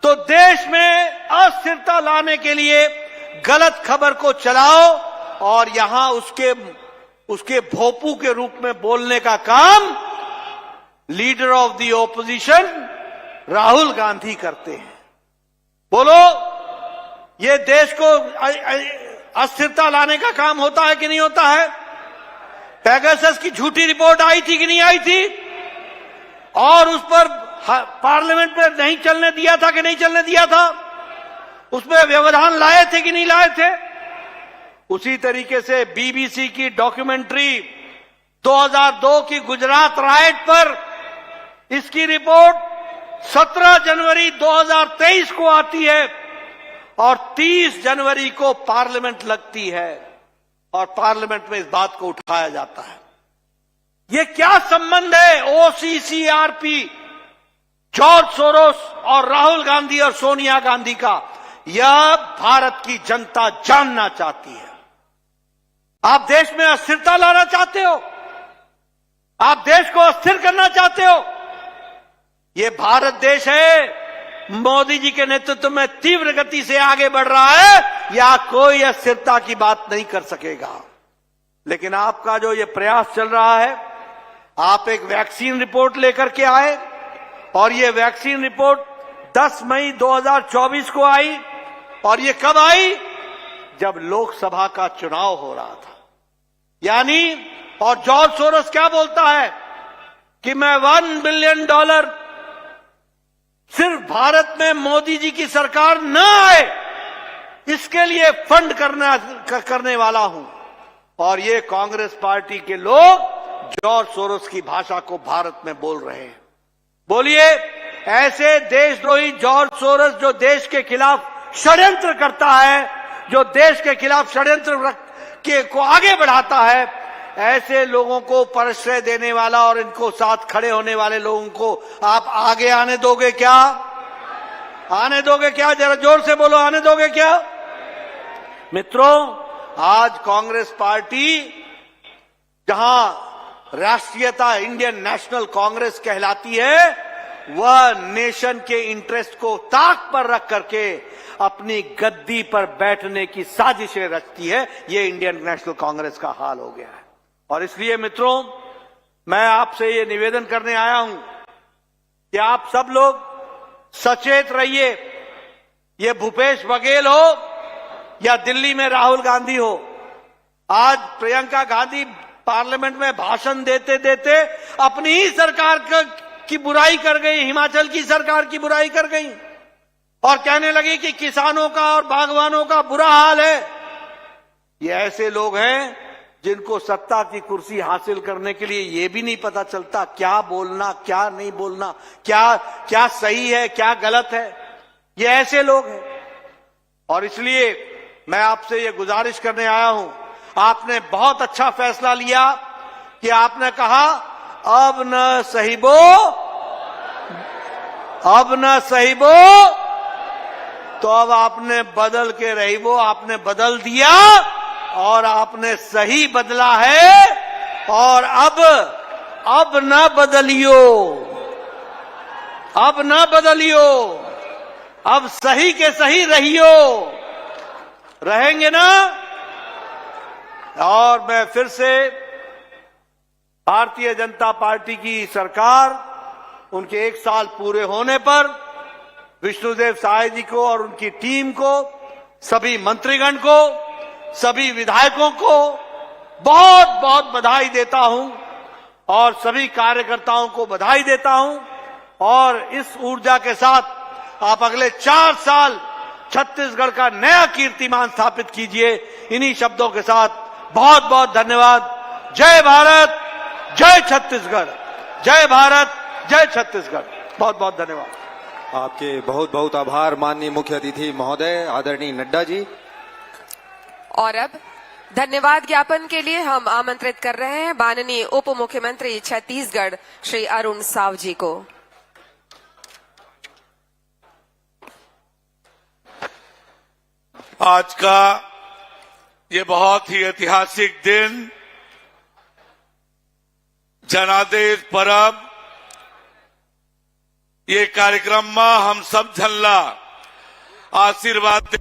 H: तो देश में अस्थिरता लाने के लिए गलत खबर को चलाओ और यहां उसके भोपू के रूप में बोलने का काम leader of the opposition Rahul Gandhi करते हैं। बोलो, ये देश को अस्थिरता लाने का काम होता है कि नहीं होता है? पेगासस की झूठी रिपोर्ट आई थी कि नहीं आई थी? और उस पर पार्लियामेंट में नहीं चलने दिया था कि नहीं चलने दिया था? उसमें व्यवधान लाए थे कि नहीं लाए थे? उसी तरीके से BBC की डॉक्यूमेंट्री 2002 की गुजरात राइट पर, इसकी रिपोर्ट 17 जनवरी 2023 को आती है और 30 जनवरी को पार्लियामेंट लगती है और पार्लियामेंट में इस बात को उठाया जाता है। ये क्या संबंध है OCCRP, जॉर्ज सोरोस और राहुल गांधी और सोनिया गांधी का? यह भारत की जनता जानना चाहती है। आप देश में अस्थिरता लाना चाहते हो, आप देश को अस्थिर करना चाहते हो। ये भारत देश है, मोदी जी के नेतृत्व में तीव्र गति से आगे बढ़ रहा है, या कोई अस्थिरता की बात नहीं कर सकेगा। लेकिन आपका जो ये प्रयास चल रहा है, आप एक वैक्सीन रिपोर्ट लेकर के आए और ये वैक्सीन रिपोर्ट 10 मई 2024 को आई। और ये कब आई? जब लोकसभा का चुनाव हो रहा था। यानी, और जॉर्ज सोरोस क्या बोलता है कि मैं $1 बिलियन सिर्फ भारत में मोदी जी की सरकार न आए इसके लिए फंड करने वाला हूं। और ये कांग्रेस पार्टी के लोग जॉर्ज सोरोस की भाषा को भारत में बोल रहे हैं। बोलिए, ऐसे देशद्रोही जॉर्ज सोरोस जो देश के खिलाफ षड्यंत्र करता है, जो देश के खिलाफ षड्यंत्र को आगे बढ़ाता है, ऐसे लोगों को प्रश्रय देने वाला और इनको साथ खड़े होने वाले लोगों को आप आगे आने दोगे क्या? आने दोगे क्या? जरा जोर से बोलो, आने दोगे क्या? मित्रों, आज कांग्रेस पार्टी, जहां राष्ट्रीयता इंडियन नेशनल कांग्रेस कहलाती है, वह नेशन के इंटरेस्ट को ताक पर रख करके अपनी गद्दी पर बैठने की साजिशें रचती है। ये इंडियन नेशनल कांग्रेस का हाल हो गया है। और इसलिए मित्रों, मैं आपसे ये निवेदन करने आया हूं कि आप सब लोग सचेत रहिए। ये भूपेश बघेल हो या दिल्ली में राहुल गांधी हो, आज प्रियंका गांधी पार्लियामेंट में भाषण देते देते अपनी ही सरकार की बुराई कर गई, हिमाचल की सरकार की बुराई कर गई और कहने लगी कि किसानों का और बागवानों का बुरा हाल है। ये ऐसे लोग हैं जिनको सत्ता की कुर्सी हासिल करने के लिए ये भी नहीं पता चलता क्या बोलना, क्या नहीं बोलना, क्या सही है, क्या गलत है। ये ऐसे लोग हैं। और इसलिए मैं आपसे ये गुजारिश करने आया हूं, आपने बहुत अच्छा फैसला लिया कि आपने कहा अब न सहिबो, अब न सहिबो, तो अब आपने बदल के रहिबो, आपने बदल दिया और आपने सही बदला है। और अब ना बदलियो, अब ना बदलियो, अब सही के सही रहियो, रहेंगे ना। और मैं फिर से भारतीय जनता पार्टी की सरकार, उनके 1 साल पूरे होने पर विष्णुदेव साय जी को और उनकी टीम को, सभी मंत्रीगण को, सभी विधायकों को बहुत बहुत बधाई देता हूं और सभी कार्यकर्ताओं को बधाई देता हूं। और इस ऊर्जा के साथ आप अगले 4 साल छत्तीसगढ़ का नया कीर्तिमान स्थापित कीजिए। इन्हीं शब्दों के साथ बहुत बहुत धन्यवाद। जय भारत, जय छत्तीसगढ़, जय भारत, जय छत्तीसगढ़। बहुत बहुत धन्यवाद।
A: आपके बहुत बहुत आभार माननीय मुख्य अतिथि महोदय आदरणीय नड्डा जी।
B: और अब धन्यवाद ज्ञापन के लिए हम आमंत्रित कर रहे हैं माननीय उप मुख्यमंत्री छत्तीसगढ़ श्री अरुण साव जी को।
I: आज का ये बहुत ही ऐतिहासिक दिन, जनादेश परब, ये कार्यक्रम में हम सब झल्ला आशीर्वाद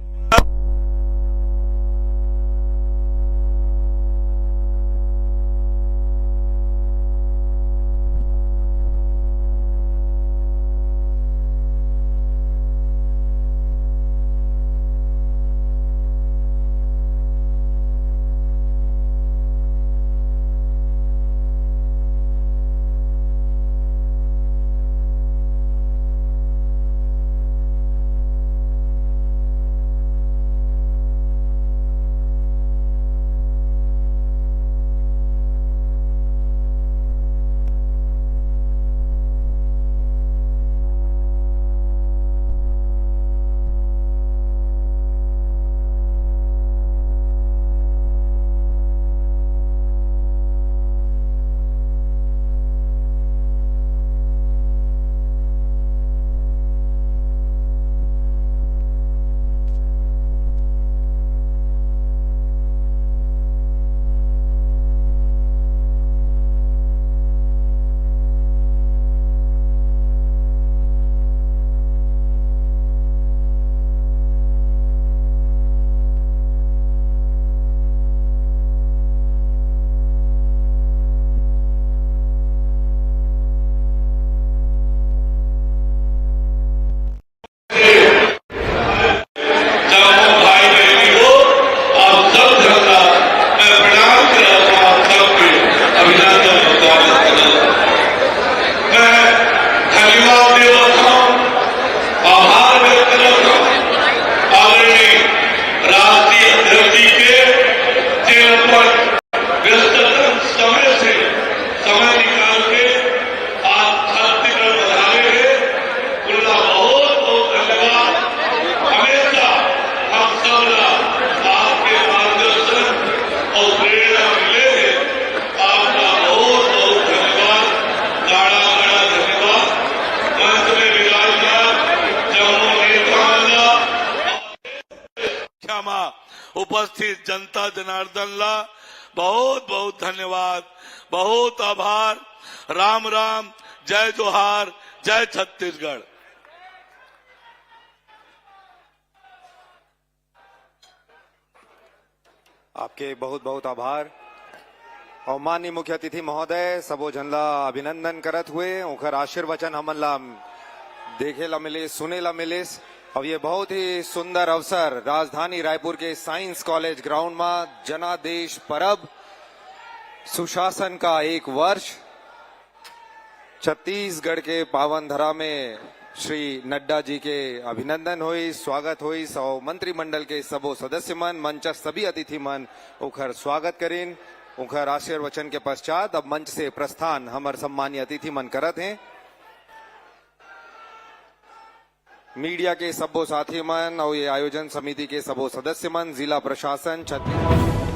I: उपस्थित जनता जनार्दन ला बहुत बहुत धन्यवाद, बहुत आभार। राम राम, जय जोहार, जय छत्तीसगढ़।
A: आपके बहुत बहुत आभार। और माननीय मुख्य अतिथि महोदय सबो जन ला अभिनंदन करत हुए ओखर आशीर्वचन हमन ला देखे ला मिले, सुने ला मिले। अब ये बहुत ही सुंदर अवसर राजधानी रायपुर के साइंस कॉलेज ग्राउंड में जनादेश परब, सुशासन का 1 वर्ष, छत्तीसगढ़ के पावन धरा में श्री नड्डा जी के अभिनंदन हुई, स्वागत हुई। सौ मंत्रिमंडल के सबो सदस्य मन, मंच सभी अतिथि मन उखर स्वागत करें। उखर आशीर्वचन के पश्चात अब मंच से प्रस्थान हमार सम्मानीय अतिथि मन करत हैं। मीडिया के सबो साथी मन और ये आयोजन समिति के सबो सदस्य मन, जिला प्रशासन छत्तीसगढ़